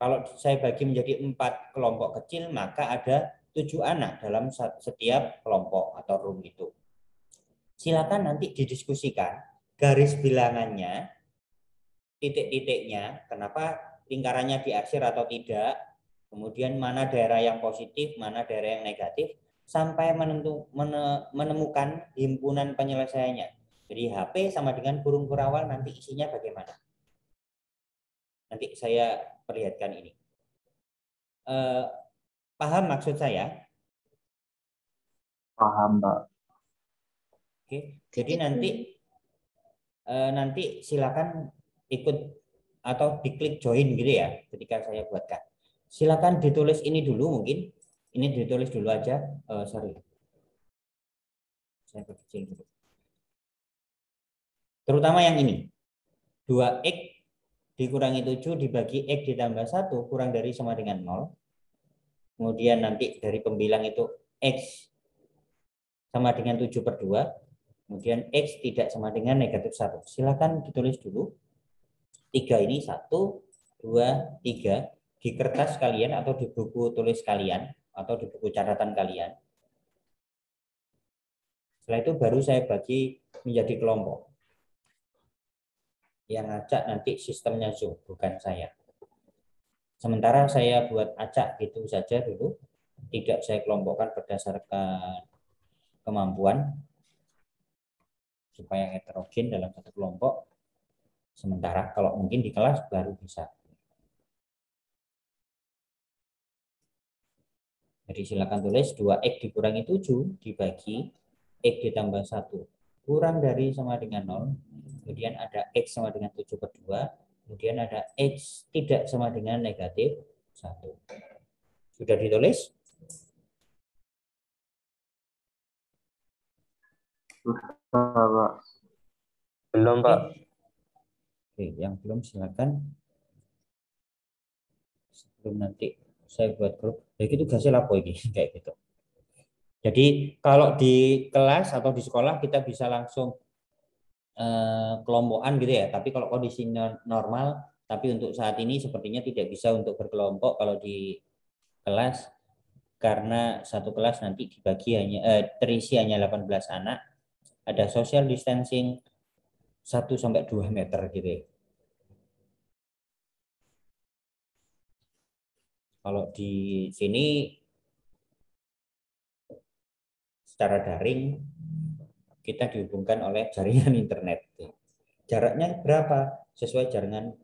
kalau saya bagi menjadi 4 kelompok kecil maka ada 7 anak dalam setiap kelompok atau room itu. Silakan nanti didiskusikan garis bilangannya, titik-titiknya, kenapa lingkarannya diarsir atau tidak, kemudian mana daerah yang positif, mana daerah yang negatif, sampai menemukan himpunan penyelesaiannya. Jadi HP sama dengan burung kurawal nanti isinya bagaimana? Nanti saya perlihatkan ini. Paham maksud saya? Paham, Pak. Oke. Jadi nanti silakan ikut atau diklik join gitu ya ketika saya buatkan. Silakan ditulis ini dulu mungkin. Ini ditulis dulu aja. Sorry. Saya kecil dulu. Terutama yang ini. 2x dikurangi 7 dibagi x ditambah 1 kurang dari sama dengan 0. Kemudian nanti dari pembilang itu x sama dengan 7/2. Kemudian x tidak sama dengan negatif 1. Silakan ditulis dulu. 3 ini 1, 2, 3 di kertas kalian atau di buku tulis kalian atau di buku catatan kalian. Setelah itu baru saya bagi menjadi kelompok. Yang acak nanti sistemnya Zoom, bukan saya. Sementara saya buat acak itu saja dulu. Tidak saya kelompokkan berdasarkan kemampuan supaya heterogen dalam satu kelompok. Sementara kalau mungkin di kelas baru bisa. Jadi silakan tulis 2x dikurangi 7 dibagi x ditambah 1 kurang dari sama dengan 0. Kemudian ada x sama dengan 7/2. Kemudian ada x tidak sama dengan negatif 1. Sudah ditulis? Sudah, Pak. Belum, Pak. Oke, yang belum silakan. Sebelum nanti saya buat grup. Jadi tugasnya lapo ini kayak gitu. Jadi kalau di kelas atau di sekolah kita bisa langsung kelompokan gitu ya. Tapi kalau kondisi normal, tapi untuk saat ini sepertinya tidak bisa untuk berkelompok kalau di kelas karena satu kelas nanti dibagi terisi hanya 18 anak. Ada social distancing 1-2 meter gitu ya. Kalau di sini secara daring kita dihubungkan oleh jaringan internet. Jaraknya berapa? Sesuai jaringan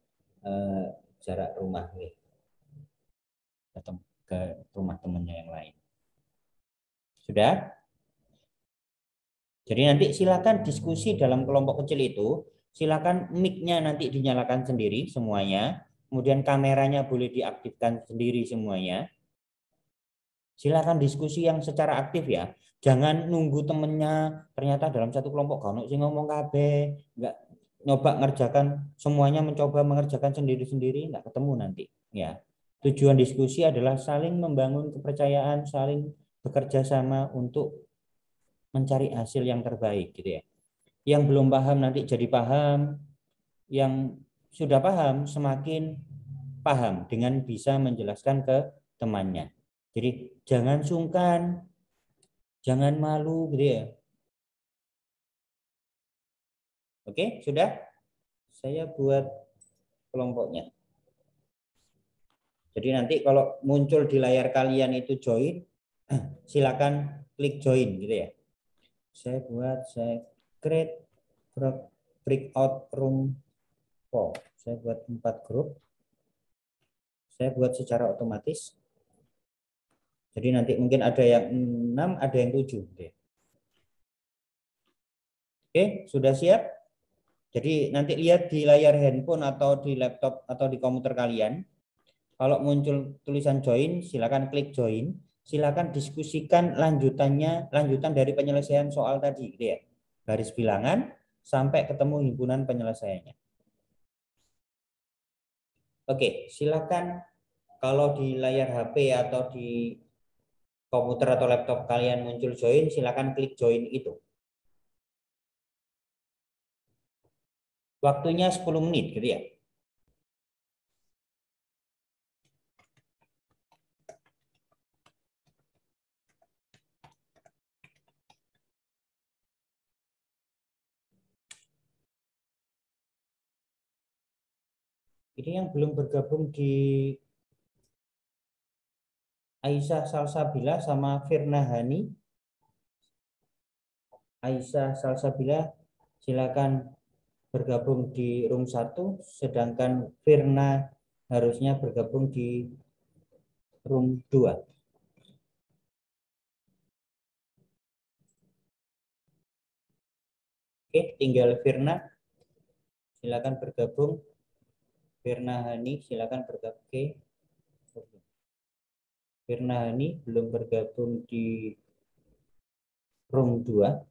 jarak rumah ke rumah temannya yang lain. Sudah? Jadi nanti silakan diskusi dalam kelompok kecil itu. Silakan mic-nya nanti dinyalakan sendiri semuanya. Kemudian kameranya boleh diaktifkan sendiri semuanya. Silakan diskusi yang secara aktif ya. Jangan nunggu temennya ternyata dalam satu kelompok kalau sih ngomong kabeh, enggak nyoba ngerjakan semuanya mencoba mengerjakan sendiri-sendiri enggak ketemu nanti ya. Tujuan diskusi adalah saling membangun kepercayaan, saling bekerja sama untuk mencari hasil yang terbaik gitu ya. Yang belum paham nanti jadi paham, yang sudah paham semakin paham dengan bisa menjelaskan ke temannya. Jadi jangan sungkan, jangan malu gitu ya. Oke, sudah? Saya buat kelompoknya. Jadi nanti kalau muncul di layar kalian itu join, silakan klik join gitu ya. Saya create breakout room 4. Saya buat 4 grup. Saya buat secara otomatis. Jadi nanti mungkin ada yang 6, ada yang 7. Oke, sudah siap? Jadi nanti lihat di layar handphone atau di laptop atau di komputer kalian. Kalau muncul tulisan join, silakan klik join. Silakan diskusikan lanjutan dari penyelesaian soal tadi, gitu ya. Garis bilangan sampai ketemu himpunan penyelesaiannya. Oke, silakan kalau di layar HP atau di komputer atau laptop kalian muncul join, silakan klik join itu. Waktunya 10 menit gitu ya. Ini yang belum bergabung di Aisyah Salsabila sama Firna Hani. Aisyah Salsabila silakan bergabung di room 1, sedangkan Firna harusnya bergabung di room 2. Oke, tinggal Firna. Silakan bergabung. Firna Hani silakan bergabung. Oke. Firna Hani belum bergabung di room 2.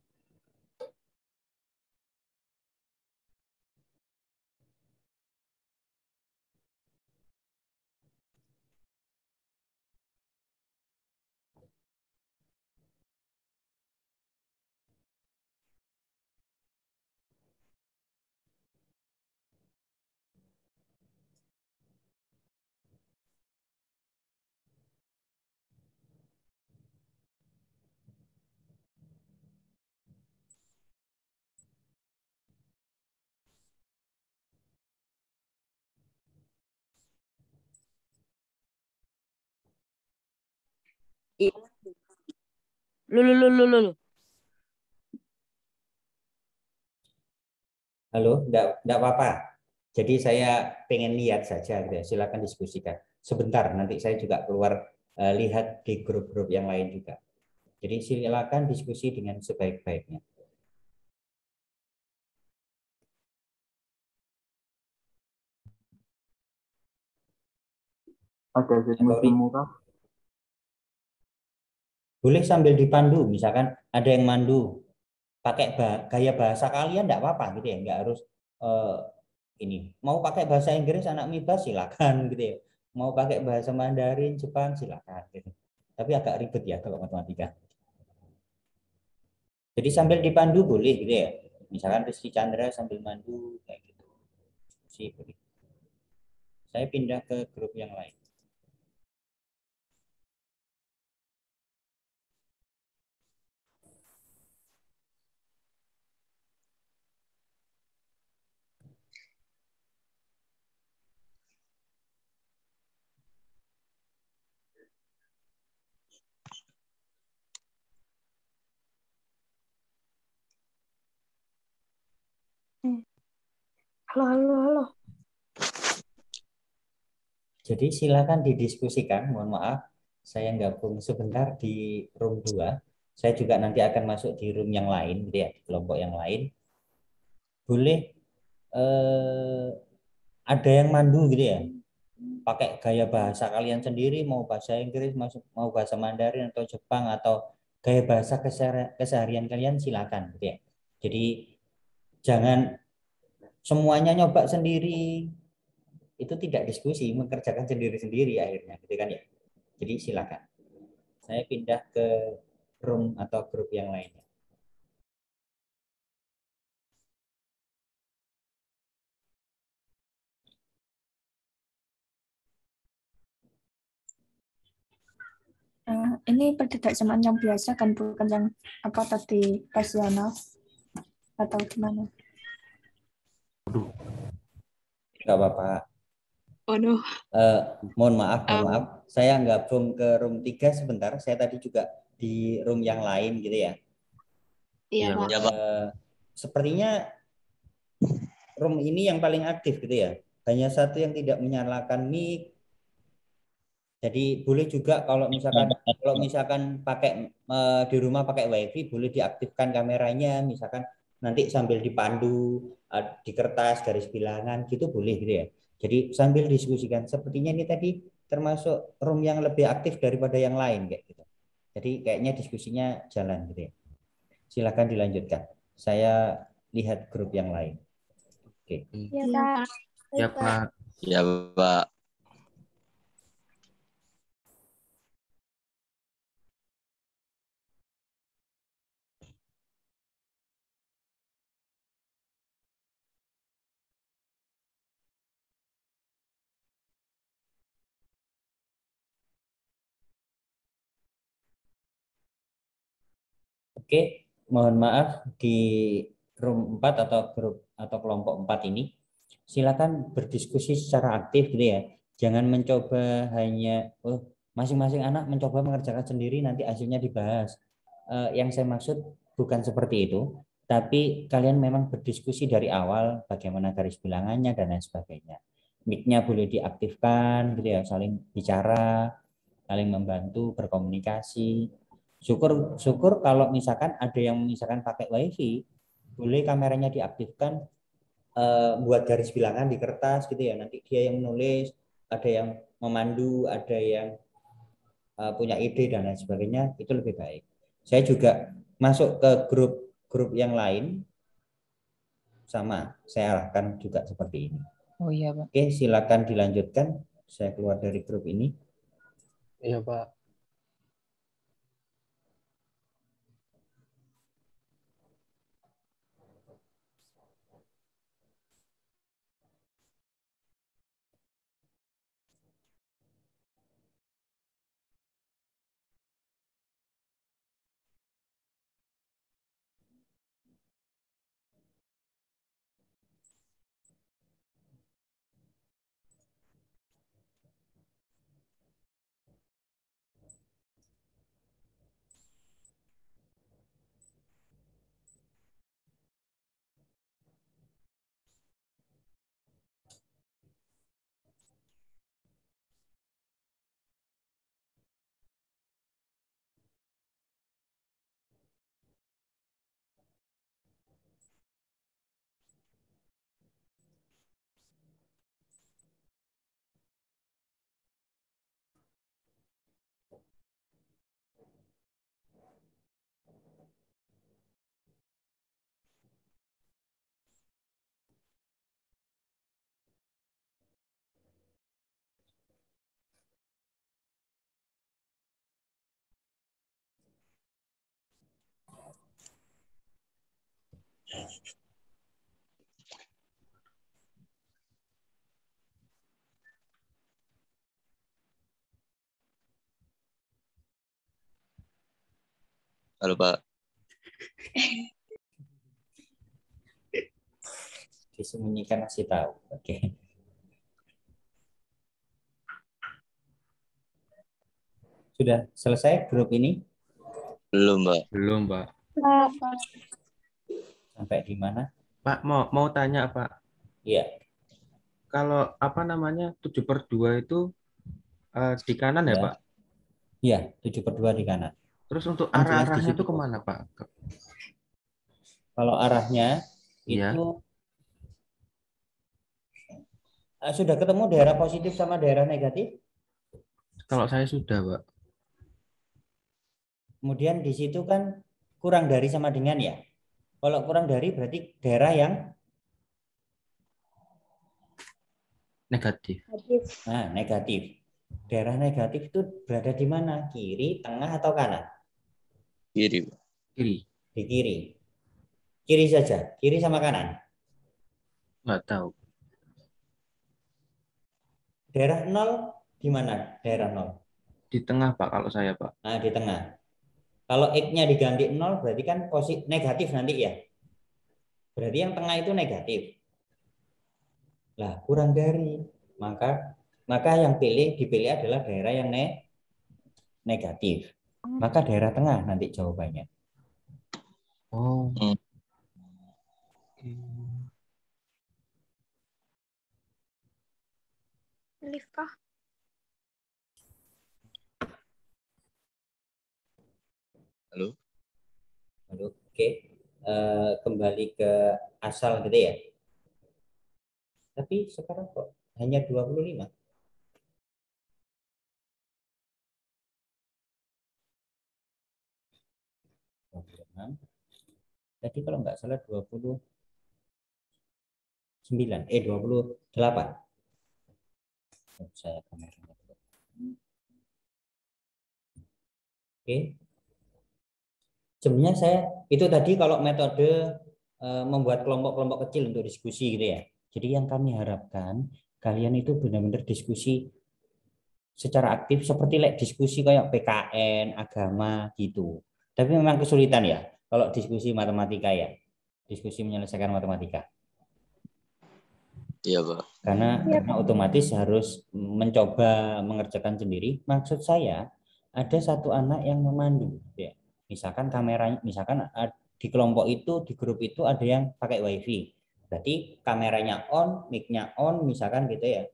Lulu. Halo, enggak apa-apa. Jadi saya pengen lihat saja gitu ya. Silakan diskusikan. Sebentar nanti saya juga keluar lihat di grup-grup yang lain juga. Jadi silakan diskusi dengan sebaik-baiknya. Ada jemu kah? Boleh sambil dipandu, misalkan ada yang mandu pakai gaya bahasa kalian enggak apa-apa gitu ya, enggak harus ini. Mau pakai bahasa Inggris anak MIBA silakan gitu ya. Mau pakai bahasa Mandarin Jepang silakan gitu. Tapi agak ribet ya kalau matematika. Jadi sambil dipandu boleh gitu ya. Misalkan Rizky Chandra sambil mandu kayak gitu. Sih boleh. Saya pindah ke grup yang lain. Halo. Jadi silakan didiskusikan. Mohon maaf, saya gabung sebentar di room 2. Saya juga nanti akan masuk di room yang lain gitu ya, kelompok yang lain. Boleh ada yang mandu gitu ya. Pakai gaya bahasa kalian sendiri, mau bahasa Inggris, mau bahasa Mandarin atau Jepang atau gaya bahasa keseharian kalian silakan gitu ya. Jadi jangan semuanya nyoba sendiri, itu tidak diskusi, mengerjakan sendiri-sendiri akhirnya gitu kan ya. Jadi silakan. Saya pindah ke room atau grup yang lainnya. Ini pertidaksaraan yang biasa kan, bukan yang apa tadi passional atau gimana? Nggak apa-apa. Waduh. Mohon maaf. Saya gabung ke room 3 sebentar. Saya tadi juga di room yang lain gitu ya. Iya, Pak. Sepertinya room ini yang paling aktif gitu ya. Hanya satu yang tidak menyalakan mic. Jadi boleh juga kalau misalkan pakai di rumah pakai wifi, boleh diaktifkan kameranya, misalkan nanti sambil dipandu di kertas garis bilangan gitu boleh gitu ya. Jadi sambil diskusikan. Sepertinya ini tadi termasuk room yang lebih aktif daripada yang lain kayak gitu. Jadi kayaknya diskusinya jalan gitu ya. Silakan dilanjutkan. Saya lihat grup yang lain. Oke. Iya, Pak. Ya, Pak. Ya, Pak. Oke, mohon maaf di room 4 atau grup atau kelompok 4 ini silakan berdiskusi secara aktif gitu ya. Jangan mencoba hanya masing-masing anak mencoba mengerjakan sendiri nanti hasilnya dibahas. Yang saya maksud bukan seperti itu, tapi kalian memang berdiskusi dari awal bagaimana garis bilangannya dan lain sebagainya. Mic-nya boleh diaktifkan gitu ya, saling bicara, saling membantu berkomunikasi. Syukur kalau misalkan ada yang misalkan pakai wifi, boleh kameranya diaktifkan, buat garis bilangan di kertas gitu ya. Nanti dia yang menulis, ada yang memandu, ada yang punya ide dan lain sebagainya, itu lebih baik. Saya juga masuk ke grup yang lain, sama saya arahkan juga seperti ini. Oh iya, Pak. Oke, silakan dilanjutkan. Saya keluar dari grup ini. Iya, Pak. Halo, Pak. Disembunyikan kasih tahu. Oke. Sudah selesai grup ini? Belum, Pak. Belum, Pak. Sampai di mana? Pak, mau tanya, Pak. Iya. Kalau apa namanya 7/2 itu di kanan ya, Ya. Pak? Iya, 7/2 di kanan. Terus untuk Kan jelas di arah-arahnya situ. itu kemana, Pak? Kalau arahnya Iya. itu sudah ketemu daerah positif sama daerah negatif. Kalau saya sudah, Pak. Kemudian di situ kan kurang dari sama dengan ya. Kalau kurang dari berarti daerah yang Negatif. negatif. Daerah negatif itu berada di mana? Kiri, tengah, atau kanan? Kiri, Pak. Kiri. Di kiri. Kiri saja. Kiri sama kanan. Nggak tahu. Daerah 0 di mana? Daerah 0. Di Di tengah, Pak, kalau saya, Pak. Nah, di tengah. Kalau X-nya diganti 0 berarti kan negatif nanti ya. Berarti yang tengah itu negatif. Lah, kurang dari. Maka yang dipilih adalah daerah yang negatif. Maka daerah tengah nanti jawabannya. Oh. Hmm. Lift kah? Halo. Oke. Kembali ke asal gitu ya. Tapi sekarang kok hanya 25. Tadi kalau nggak salah 29. 28. Saya kameranya dulu. Oke. Sebenarnya saya itu tadi kalau metode membuat kelompok-kelompok kecil untuk diskusi gitu ya. Jadi yang kami harapkan kalian itu benar-benar diskusi secara aktif seperti diskusi kayak PKN, agama gitu. Tapi memang kesulitan ya kalau diskusi matematika ya. Diskusi menyelesaikan matematika. Iya, Pak. Karena otomatis harus mencoba mengerjakan sendiri. Maksud saya ada satu anak yang memandu ya. Misalkan kameranya, misalkan di kelompok itu, di grup itu ada yang pakai wifi. Berarti kameranya on, mic-nya on, misalkan gitu ya.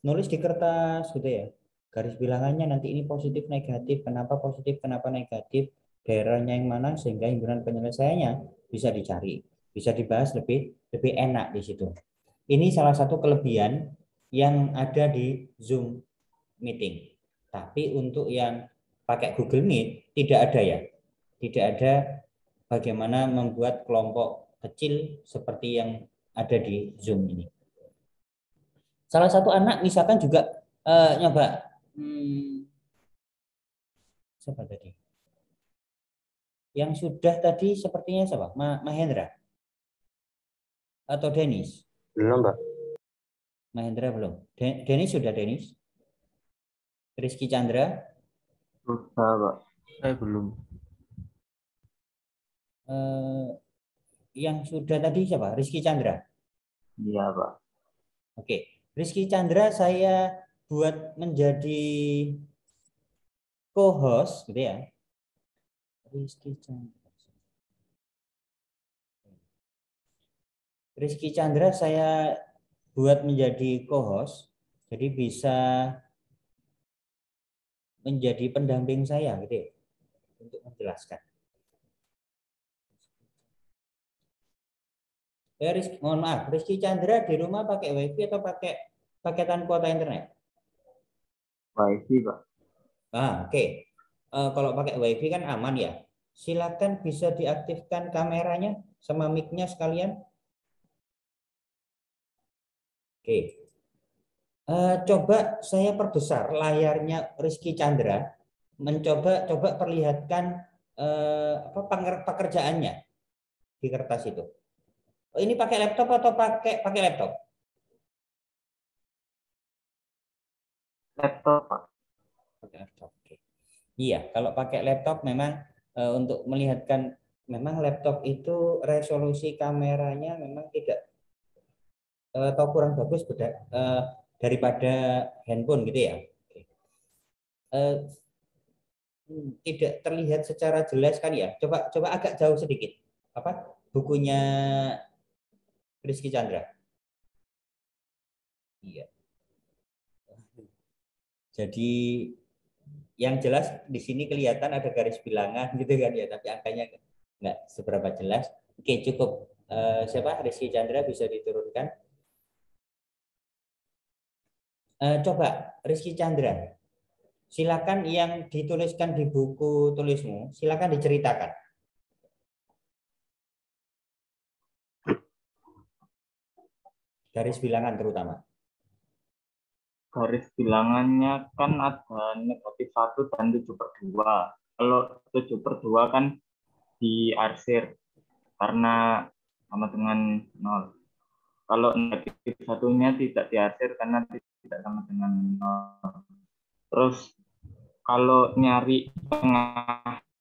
Nulis di kertas gitu ya. Garis bilangannya nanti ini positif, negatif, kenapa positif, kenapa negatif, daerahnya yang mana sehingga himpunan penyelesaiannya bisa dicari, bisa dibahas lebih enak di situ. Ini salah satu kelebihan yang ada di Zoom meeting. Tapi untuk yang pakai Google Meet tidak ada ya. Tidak ada bagaimana membuat kelompok kecil seperti yang ada di Zoom ini. Salah satu anak misalkan juga nyoba siapa tadi? Yang sudah tadi sepertinya siapa? Mahendra atau Denis? Belum, Pak. Mahendra belum. Denis sudah, Denis? Rizky Chandra? Susah, Pak. Saya belum. Yang sudah tadi siapa? Rizky Chandra? Iya, Pak. Oke. Rizky Chandra saya buat menjadi co-host gitu ya. Rizky Chandra saya buat menjadi co-host, jadi bisa menjadi pendamping saya gitu ya, untuk menjelaskan. Mohon maaf, Rizky Chandra di rumah pakai wifi atau pakai paketan kuota internet? Wifi, Pak. Oke. Kalau pakai wifi kan aman ya. Silakan bisa diaktifkan kameranya sama mic-nya sekalian. Oke. Coba saya perbesar layarnya Rizky Chandra, coba perlihatkan pekerjaannya di kertas itu. Ini pakai laptop atau pakai laptop? Laptop, Pak. Pakai laptop. Oke. Iya, kalau pakai laptop memang untuk melihatkan, memang laptop itu resolusi kameranya memang tidak atau kurang bagus daripada handphone gitu ya. Tidak terlihat secara jelas kan ya. Coba agak jauh sedikit. Apa bukunya Rizky Chandra? Iya. Jadi yang jelas di sini kelihatan ada garis bilangan gitu kan ya, tapi angkanya nggak seberapa jelas. Oke, cukup. Siapa? Rizky Chandra bisa diturunkan. Coba Rizky Chandra, silakan yang dituliskan di buku tulismu, silakan diceritakan. Garis bilangan terutama. Garis bilangannya kan ada negatif 1 dan 7/2. Kalau 7/2 kan diarsir karena sama dengan 0. Kalau negatif 1-nya tidak diarsir karena tidak sama dengan 0. Terus kalau nyari tengahnya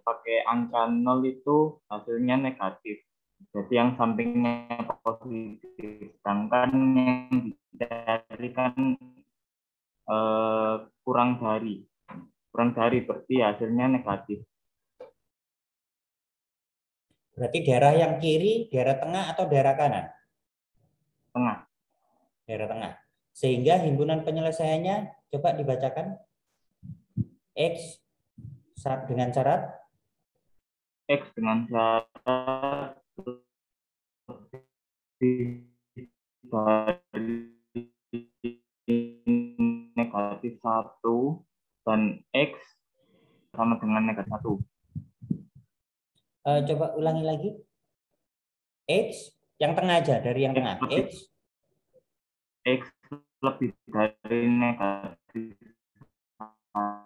pakai angka 0 itu hasilnya negatif. Jadi yang sampingnya positif. Sedangkan yang dicari kan kurang dari. Kurang dari berarti hasilnya negatif. Berarti daerah yang kiri, daerah tengah atau daerah kanan? Tengah. Daerah tengah. Sehingga himpunan penyelesaiannya coba dibacakan. X dengan syarat X dengan syarat dari negatif 1 dan X sama dengan negatif 1. Coba ulangi lagi. X yang tengah aja, dari yang tengah. X lebih dari negatif 1.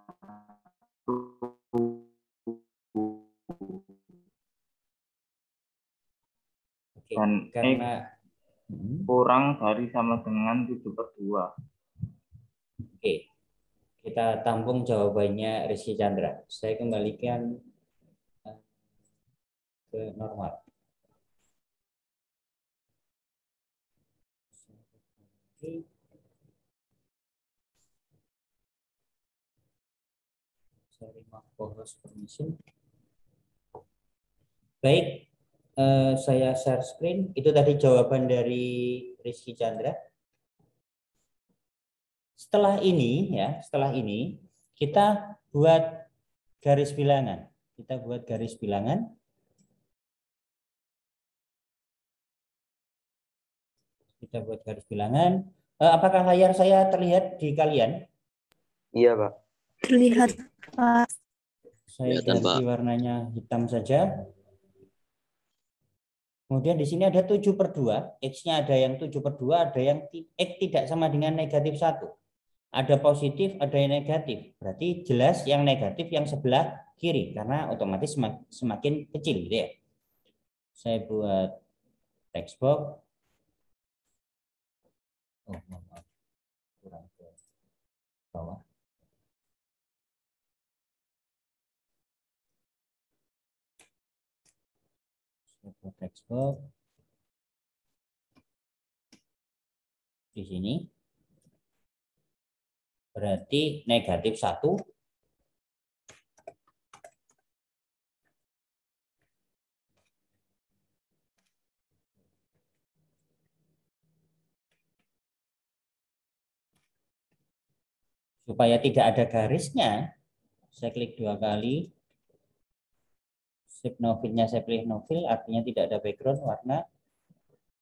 Oke, dan karena X kurang dari sama dengan 7/2. Oke, kita tampung jawabannya Rizky Chandra. Saya kembalikan ke normal. Baik, saya share screen. Itu tadi jawaban dari Rizky Chandra. Setelah ini kita buat garis bilangan. Kita buat garis bilangan. Apakah layar saya terlihat di kalian? Iya, Pak. Terlihat, Pak. Saya ganti warnanya hitam saja. Kemudian di sini ada 7/2. X-nya ada yang 7/2, ada yang X tidak sama dengan negatif 1. Ada positif, ada yang negatif. Berarti jelas yang negatif yang sebelah kiri, karena otomatis semakin kecil gitu ya. Saya buat text box. Oh, maaf. Kurang ke bawah. Saya buat text box. Di sini. Berarti negatif 1. Supaya tidak ada garisnya, saya klik 2 kali. Shift novil-nya saya pilih novil, artinya tidak ada background warna.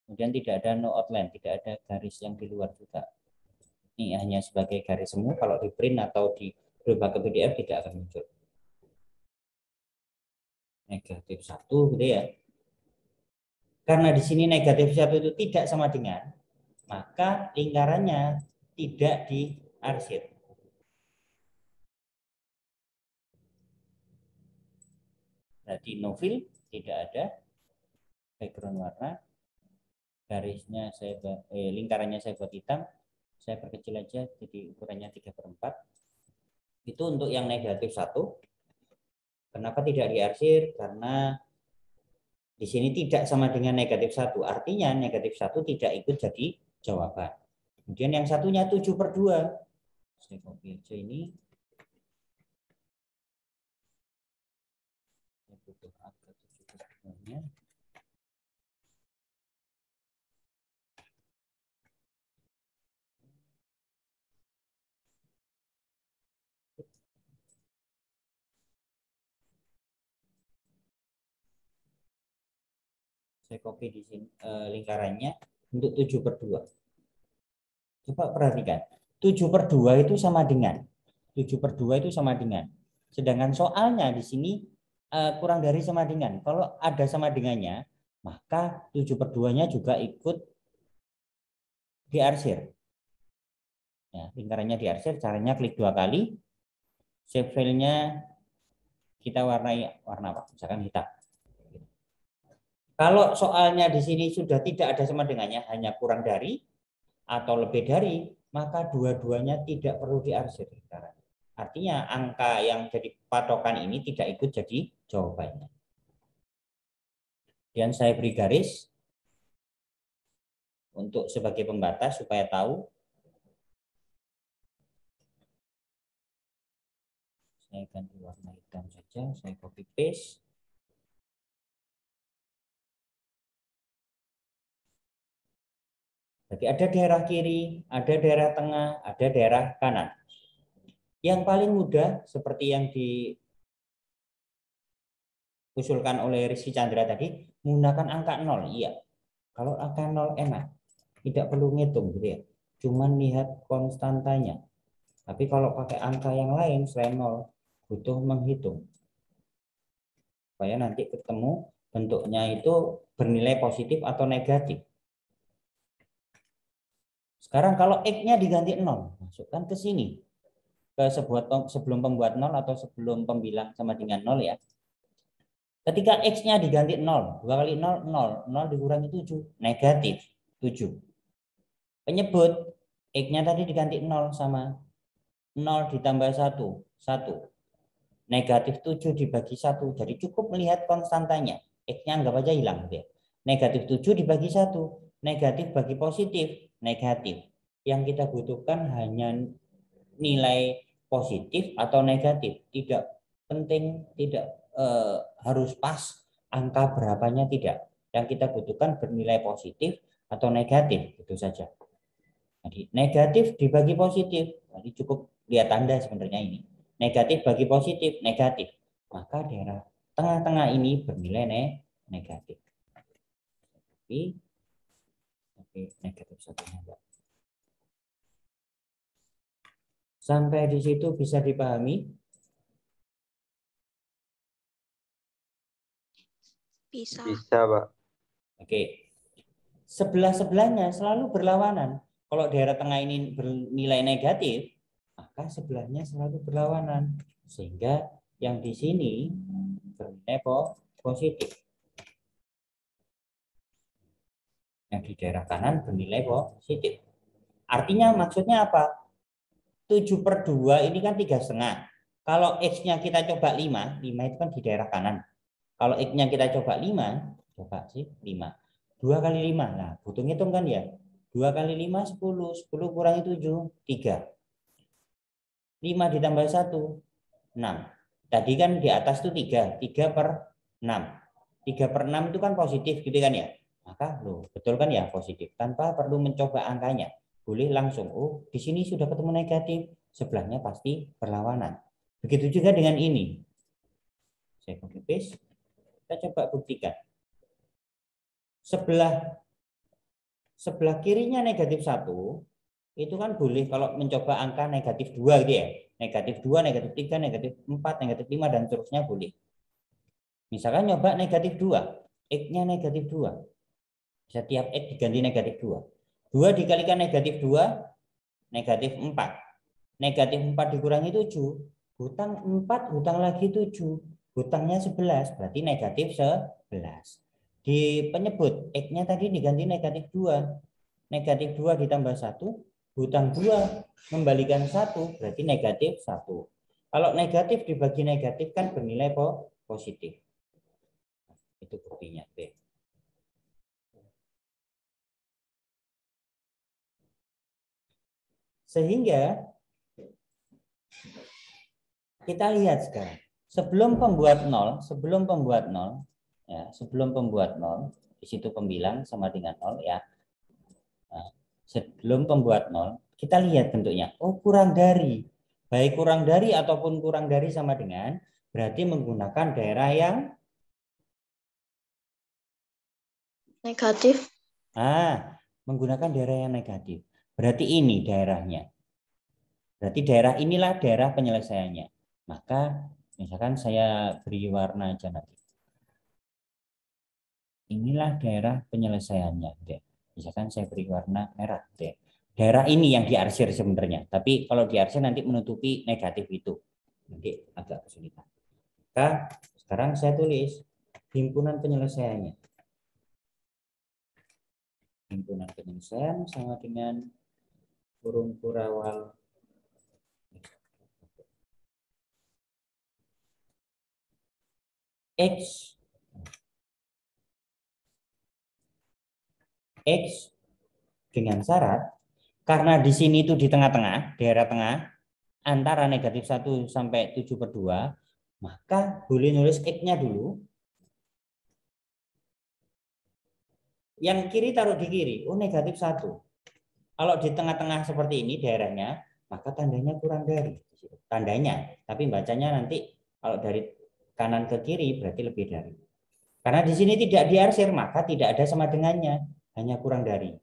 Kemudian tidak ada no outline, tidak ada garis yang di luar juga. Ini hanya sebagai garis semu, kalau di print atau di berubah ke PDF tidak akan muncul. Negatif 1 gitu ya. Karena di sini negatif 1 itu tidak sama dengan, maka lingkarannya tidak diarsir. Berarti novil tidak ada background warna, garisnya lingkarannya saya buat hitam. Saya perkecil aja jadi ukurannya 3/4. Itu untuk yang negatif 1. Kenapa tidak diarsir? Karena di sini tidak sama dengan negatif 1. Artinya negatif 1 tidak ikut jadi jawaban. Kemudian yang satunya 7/2. Saya copy aja ini. Saya butuh angka 7/2-nya. Saya copy di sini lingkarannya untuk 7/2. Coba perhatikan. 7/2 itu sama dengan. 7/2 itu sama dengan. Sedangkan soalnya di sini kurang dari sama dengan. Kalau ada sama dengannya, maka 7/2-nya juga ikut diarsir. Ya, lingkarannya diarsir, caranya klik 2 kali. Save filenya kita warnai warna apa? Misalkan hitam. Kalau soalnya di sini sudah tidak ada sama dengannya, hanya kurang dari atau lebih dari, maka dua-duanya tidak perlu diarsir. Artinya angka yang jadi patokan ini tidak ikut jadi jawabannya. Dan saya beri garis untuk sebagai pembatas supaya tahu. Saya ganti warna hitam saja, saya copy paste. Jadi ada daerah kiri, ada daerah tengah, ada daerah kanan. Yang paling mudah seperti yang diusulkan oleh Rizky Chandra tadi, menggunakan angka 0. Iya. Kalau angka 0 enak. Tidak perlu ngitung gitu ya. Cuman lihat konstantanya. Tapi kalau pakai angka yang lain selain 0, butuh menghitung. Supaya nanti ketemu bentuknya itu bernilai positif atau negatif. Sekarang kalau X-nya diganti 0, masukkan ke sini. Ke sebelum pembuat 0 atau sebelum pembilang sama dengan 0 ya. Ketika X-nya diganti 0, 2 kali 0, 0. 0 dikurangi 7, negatif 7. Penyebut, X-nya tadi diganti 0 sama 0 ditambah 1, 1. Negatif 7 dibagi 1, jadi cukup melihat konstantanya. X-nya anggap aja hilang. Gitu ya. Negatif 7 dibagi 1, negatif bagi positif, negatif. Yang kita butuhkan hanya nilai positif atau negatif. Tidak penting, tidak harus pas angka berapanya, tidak. Yang kita butuhkan bernilai positif atau negatif, itu saja. Jadi negatif dibagi positif, jadi cukup lihat tanda sebenarnya ini. Negatif bagi positif, negatif. Maka daerah tengah-tengah ini bernilai negatif. Tapi negatif satunya enggak. Sampai di situ bisa dipahami? Bisa. Bisa, Pak. Oke. Sebelah-sebelahnya selalu berlawanan. Kalau daerah tengah ini bernilai negatif, maka sebelahnya selalu berlawanan. Sehingga yang di sini bernilai positif. Yang di daerah kanan bernilai positif. Artinya maksudnya apa? 7/2 ini kan 3,5. Kalau X-nya kita coba 5, 5 itu kan di daerah kanan. Kalau X-nya kita coba 5, coba sih 5. 2 kali 5, nah butuh ngitung kan ya. 2 kali 5, 10. 10 kurangi 7, 3. 5 ditambah 1, 6. Tadi kan di atas itu 3. 3/6. 3/6 itu kan positif gitu kan ya. Maka loh, betul kan ya positif. Tanpa perlu mencoba angkanya. Boleh langsung, oh di sini sudah ketemu negatif. Sebelahnya pasti berlawanan. Begitu juga dengan ini. Saya copy paste. Kita coba buktikan. Sebelah kirinya negatif 1, itu kan boleh kalau mencoba angka negatif 2 gitu ya. Negatif 2, negatif 3, negatif 4, negatif 5, dan seterusnya boleh. Misalkan nyoba negatif 2, X-nya negatif 2. Setiap X diganti negatif 2. 2 dikalikan negatif 2, negatif 4. Negatif 4 dikurangi 7, hutang 4, hutang lagi 7. Hutangnya 11, berarti negatif 11. Di penyebut, X-nya tadi diganti negatif 2. Negatif 2 ditambah 1, hutang 2 membalikan 1, berarti negatif 1. Kalau negatif dibagi negatif kan bernilai positif. Itu buktinya. Sehingga kita lihat sekarang. Sebelum pembuat 0, di situ pembilang sama dengan 0 ya. Nah, sebelum pembuat 0, kita lihat bentuknya. Oh, kurang dari. Baik kurang dari ataupun kurang dari sama dengan, berarti menggunakan daerah yang Negatif. Menggunakan daerah yang negatif. Berarti ini daerahnya. Berarti daerah inilah daerah penyelesaiannya. Maka misalkan saya beri warna aja nanti. Inilah daerah penyelesaiannya. Misalkan saya beri warna merah. Daerah ini yang diarsir sebenarnya. Tapi kalau diarsir nanti menutupi negatif itu. Nanti agak kesulitan. Maka sekarang saya tulis himpunan penyelesaiannya. Himpunan penyelesaian sama dengan kurung kurawal X dengan syarat karena di sini itu di tengah-tengah, daerah tengah antara -1 sampai 7/2, maka boleh nulis X-nya dulu. Yang kiri taruh di kiri, -1. Kalau di tengah-tengah seperti ini daerahnya, maka tandanya kurang dari. Tandanya, tapi bacanya nanti kalau dari kanan ke kiri berarti lebih dari. Karena di sini tidak diarsir, maka tidak ada sama dengannya, hanya kurang dari.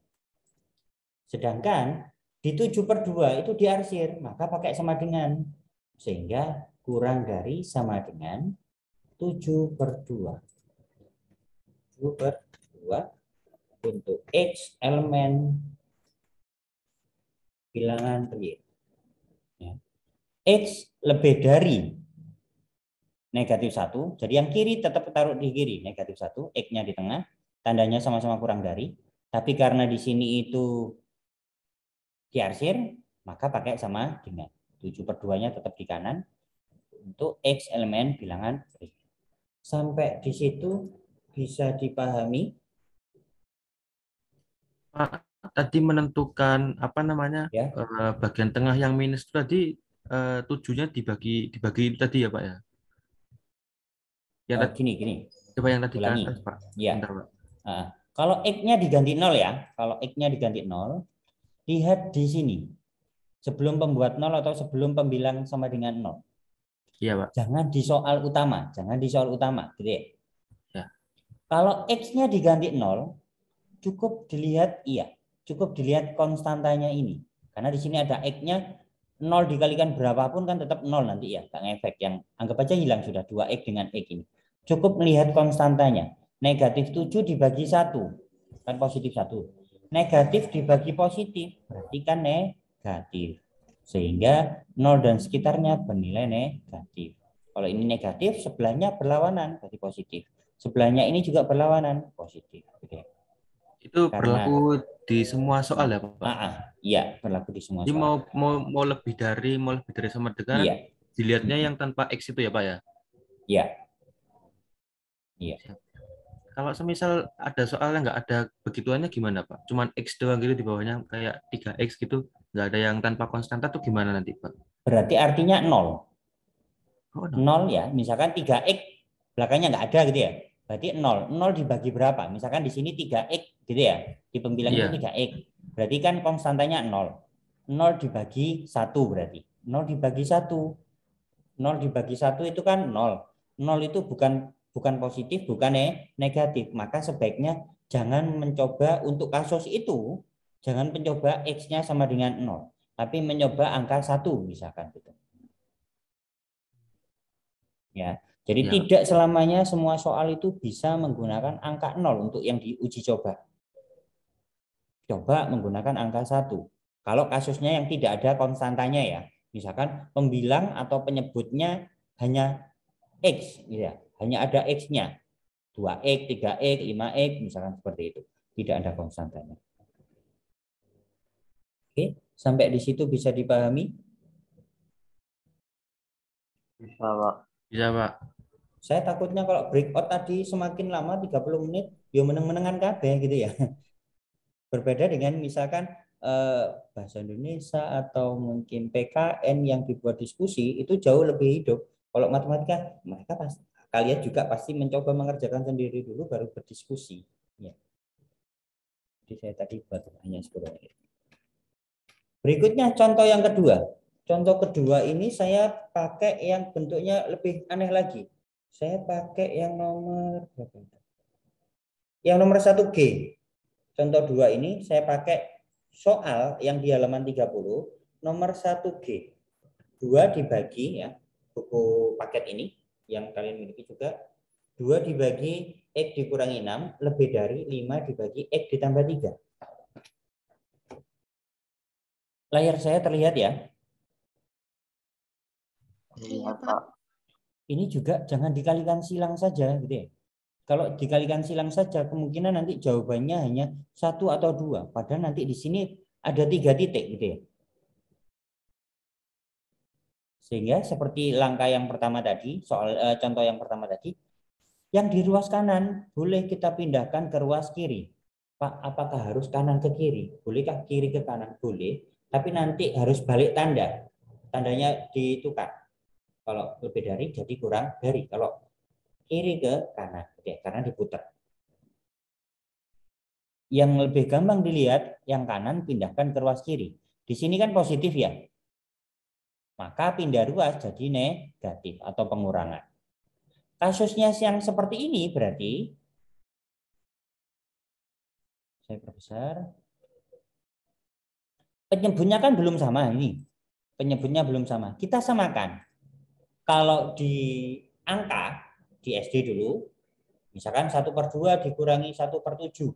Sedangkan di 7/2 itu diarsir, maka pakai sama dengan. Sehingga kurang dari sama dengan 7/2. 7/2 untuk X elemen bilangan real. Ya. X lebih dari -1, jadi yang kiri tetap taruh di kiri, -1, X-nya di tengah, tandanya sama-sama kurang dari, tapi karena di sini itu diarsir, maka pakai sama dengan. 7/2-nya tetap di kanan untuk X elemen bilangan real. Sampai di situ bisa dipahami? Pak, tadi menentukan apa namanya Ya. bagian tengah yang minus itu tadi 7-nya dibagi itu tadi ya Pak ya? Yang Gini. coba yang tadi Ulangi. kan Pak. Ya. Bentar, Pak. Kalau X-nya diganti 0 ya, kalau X-nya diganti 0, lihat di sini. Sebelum pembuat 0 atau sebelum pembilang sama dengan 0. Iya Pak. Jangan di soal utama, gitu ya. Ya. Kalau X-nya diganti 0, cukup dilihat konstantanya ini. Karena di sini ada X-nya 0 dikalikan berapapun kan tetap 0 nanti ya, tak ngefek. Yang anggap aja hilang sudah 2X dengan X ini. Cukup melihat konstantanya. -7 dibagi 1 kan positif 1. Negatif dibagi positif berarti kan negatif. Sehingga 0 dan sekitarnya bernilai negatif. Kalau ini negatif, sebelahnya berlawanan berarti positif. Sebelahnya ini juga berlawanan positif. Oke. Itu berlaku di semua soal ya Pak? Iya, berlaku di semua soal. Jadi mau lebih dari sama dengan, iya. Dilihatnya yang tanpa X itu ya Pak ya? Iya. Iya. Kalau semisal ada soal yang nggak ada begituannya gimana Pak? Cuman X doang gitu di bawahnya kayak 3X gitu, nggak ada yang tanpa konstanta tuh gimana nanti Pak? Berarti artinya 0. Oh, 0 ya, misalkan 3X belakangnya nggak ada gitu ya. Berarti 0. 0 dibagi berapa? Misalkan di sini 3X gitu ya. Di pembilang itu 3X. Berarti kan konstantanya 0. 0 dibagi 1 berarti. 0 dibagi 1. 0 dibagi 1 itu kan 0. 0 itu bukan positif, bukan negatif. Maka sebaiknya jangan mencoba untuk kasus itu, jangan mencoba X-nya sama dengan 0. Tapi mencoba angka 1 misalkan gitu. Ya, jadi tidak selamanya semua soal itu bisa menggunakan angka 0 untuk yang diuji coba. Coba menggunakan angka 1. Kalau kasusnya yang tidak ada konstantanya ya. Misalkan pembilang atau penyebutnya hanya X, ya. Hanya ada X-nya. 2X, 3X, 5X, misalkan seperti itu. Tidak ada konstantanya. Oke, sampai di situ bisa dipahami? Bisa, Pak. Bisa, Pak. Saya takutnya kalau breakout tadi semakin lama 30 menit, ya meneng-menengan kabeh gitu ya. Berbeda dengan misalkan bahasa Indonesia atau mungkin PKN yang dibuat diskusi itu jauh lebih hidup. Kalau matematika mereka pasti, kalian juga pasti mencoba mengerjakan sendiri dulu baru berdiskusi. Ya. Jadi saya tadi buat hanya 10 menit. Berikutnya contoh yang kedua. Contoh kedua ini saya pakai yang bentuknya lebih aneh lagi. Saya pakai yang nomor berapa? Yang nomor 1G. Contoh 2 ini saya pakai soal yang di halaman 30 nomor 1G. 2 dibagi ya, buku paket ini yang kalian miliki juga. 2 dibagi X dikurangi 6 lebih dari 5 dibagi X ditambah 3. Layar saya terlihat ya? Iya, Pak. Ini juga jangan dikalikan silang saja gitu ya. Kalau dikalikan silang saja kemungkinan nanti jawabannya hanya 1 atau 2. Padahal nanti di sini ada 3 titik gitu ya. Sehingga seperti langkah yang pertama tadi, soal contoh yang pertama tadi, Yang di ruas kanan boleh kita pindahkan ke ruas kiri. Pak, apakah harus kanan ke kiri? Bolehkah kiri ke kanan? Boleh, tapi nanti harus balik tanda. Tandanya ditukar. Kalau lebih dari jadi kurang dari. Kalau kiri ke kanan, oke, karena diputar. Yang lebih gampang dilihat, yang kanan pindahkan ke ruas kiri. Di sini kan positif ya. Maka pindah ruas jadi negatif atau pengurangan. Kasusnya yang seperti ini berarti, saya perbesar, penyebutnya kan belum sama ini. Penyebutnya belum sama. Kita samakan. Kalau di angka, di SD dulu, misalkan 1/2 dikurangi 1/7.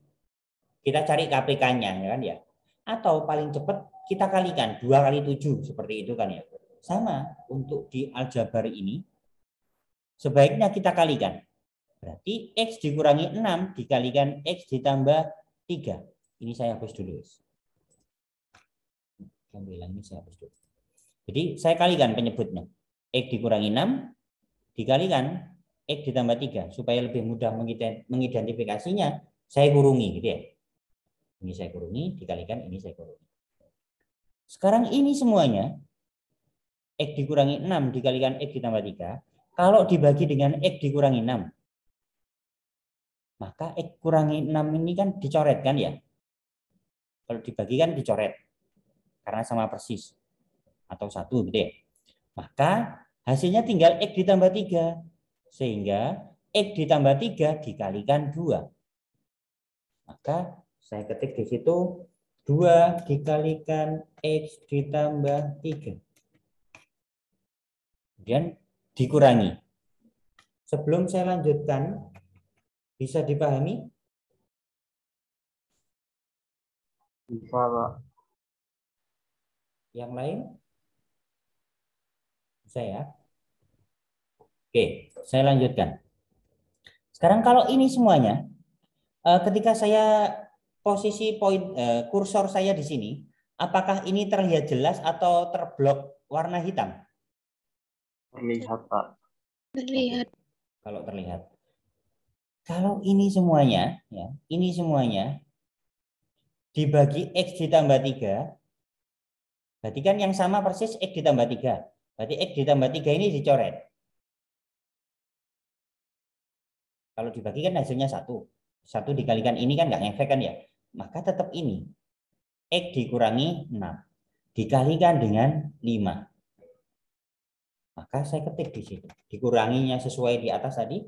Kita cari KPK-nya, ya kan ya. Atau paling cepat kita kalikan 2 kali 7, seperti itu kan ya. Sama untuk di aljabar ini, sebaiknya kita kalikan. Berarti X dikurangi 6 dikalikan X ditambah 3. Ini saya hapus dulu. Ini saya hapus dulu. Jadi saya kalikan penyebutnya. X dikurangi 6 dikalikan X ditambah 3. Supaya lebih mudah mengidentifikasinya, saya kurungi gitu ya. Ini saya kurungi, dikalikan ini saya kurungi. Sekarang ini semuanya, X dikurangi 6 dikalikan X ditambah 3. Kalau dibagi dengan X dikurangi 6, maka X kurangi 6 ini kan dicoret kan ya. Kalau dibagi kan dicoret. Karena sama persis. Atau 1 gitu ya. Maka hasilnya tinggal X ditambah 3. Sehingga X ditambah 3 dikalikan 2. Maka saya ketik di situ 2 dikalikan X ditambah 3. Kemudian dikurangi. Sebelum saya lanjutkan, bisa dipahami? Bisa, Pak. Yang lain? Bisa ya? Oke, saya lanjutkan. Sekarang kalau ini semuanya, ketika saya posisi kursor saya di sini, apakah ini terlihat jelas atau terblok warna hitam? Terlihat, Pak. Terlihat. Kalau terlihat. Kalau ini semuanya, ya, ini semuanya dibagi X ditambah 3, berarti kan yang sama persis X ditambah 3. Berarti X ditambah 3 ini dicoret. Kalau dibagi kan hasilnya 1. 1 dikalikan ini kan nggak ngefek kan ya. Maka tetap ini. X dikurangi 6. Dikalikan dengan 5. Maka saya ketik di situ. Dikuranginya sesuai di atas tadi.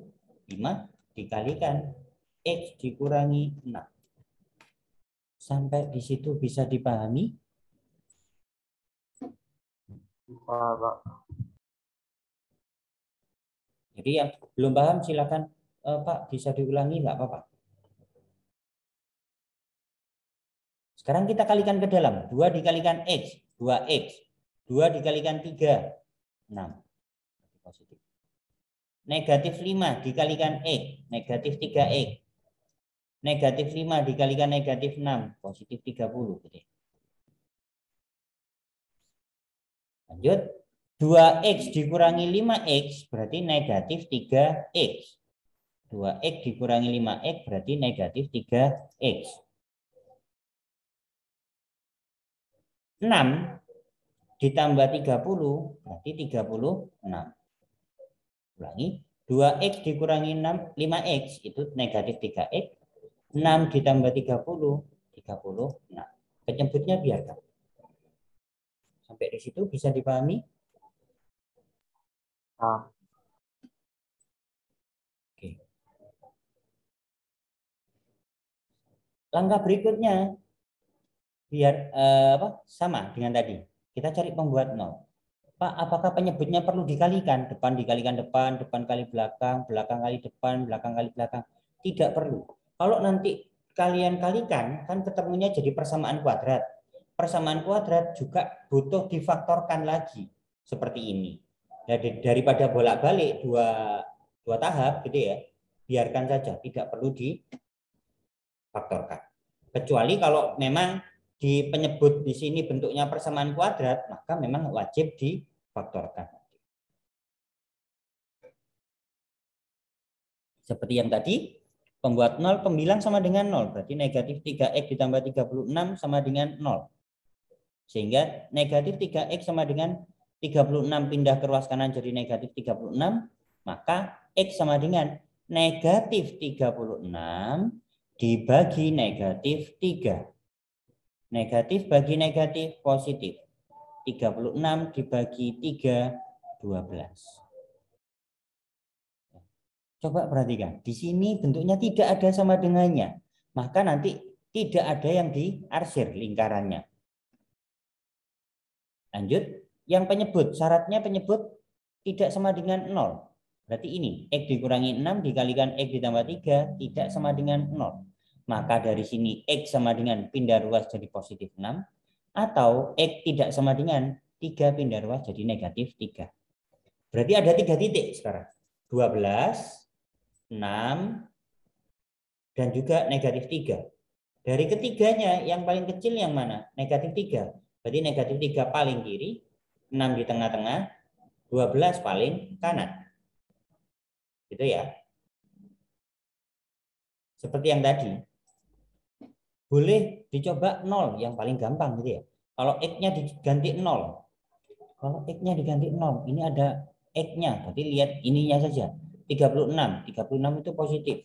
5 dikalikan X dikurangi 6. Sampai di situ bisa dipahami? Bisa, Pak. Jadi yang belum paham silakan Pak bisa diulangi nggak apa-apa. Sekarang kita kalikan ke dalam. 2 dikalikan X, 2X. 2 dikalikan 3, 6. Positif. Negatif 5 dikalikan X, negatif 3X. Negatif 5 dikalikan negatif 6, positif 30. Lanjut. 2X dikurangi 5X berarti negatif 3X. 2X dikurangi 5X berarti negatif 3X. 6 ditambah 30 berarti 36. Ulangi. 2X dikurangi 5X itu negatif 3X. 6 ditambah 30, 36. Penyebutnya biarkan. Sampai di situ bisa dipahami? Oke. Langkah berikutnya biar sama dengan tadi. Kita cari pembuat 0. Pak, apakah penyebutnya perlu dikalikan? Depan dikalikan depan, depan kali belakang, belakang kali depan, belakang kali belakang. Tidak perlu. Kalau nanti kalian kalikan, kan ketemunya jadi persamaan kuadrat. Persamaan kuadrat juga butuh difaktorkan lagi. Seperti ini. Daripada bolak-balik dua tahap gitu ya, biarkan saja, tidak perlu difaktorkan. Kecuali kalau memang di penyebut di sini bentuknya persamaan kuadrat, maka memang wajib difaktorkan. Seperti yang tadi, pembuat 0 pembilang sama dengan 0. Berarti negatif 3X ditambah 36 sama dengan 0. Sehingga negatif 3X sama dengan 36 pindah ke ruas kanan jadi negatif 36. Maka X sama dengan negatif 36 dibagi negatif 3. Negatif bagi negatif positif. 36 dibagi 3, 12. Coba perhatikan, di sini bentuknya tidak ada sama dengannya. Maka nanti tidak ada yang diarsir lingkarannya. Lanjut, yang penyebut, syaratnya penyebut tidak sama dengan 0. Berarti ini, X dikurangi 6 dikalikan X ditambah 3 tidak sama dengan 0. Maka dari sini X sama dengan pindah ruas jadi positif 6. Atau X tidak sama dengan 3 pindah ruas jadi negatif 3. Berarti ada 3 titik sekarang. 12, 6, dan juga negatif 3. Dari ketiganya yang paling kecil yang mana? Negatif 3. Berarti negatif 3 paling kiri, 6 di tengah-tengah, 12 paling kanan. Gitu ya. Seperti yang tadi. Boleh dicoba 0 yang paling gampang gitu ya. Kalau X-nya diganti 0. Kalau X-nya diganti 0, ini ada X-nya. Berarti lihat ininya saja. 36. 36 itu positif.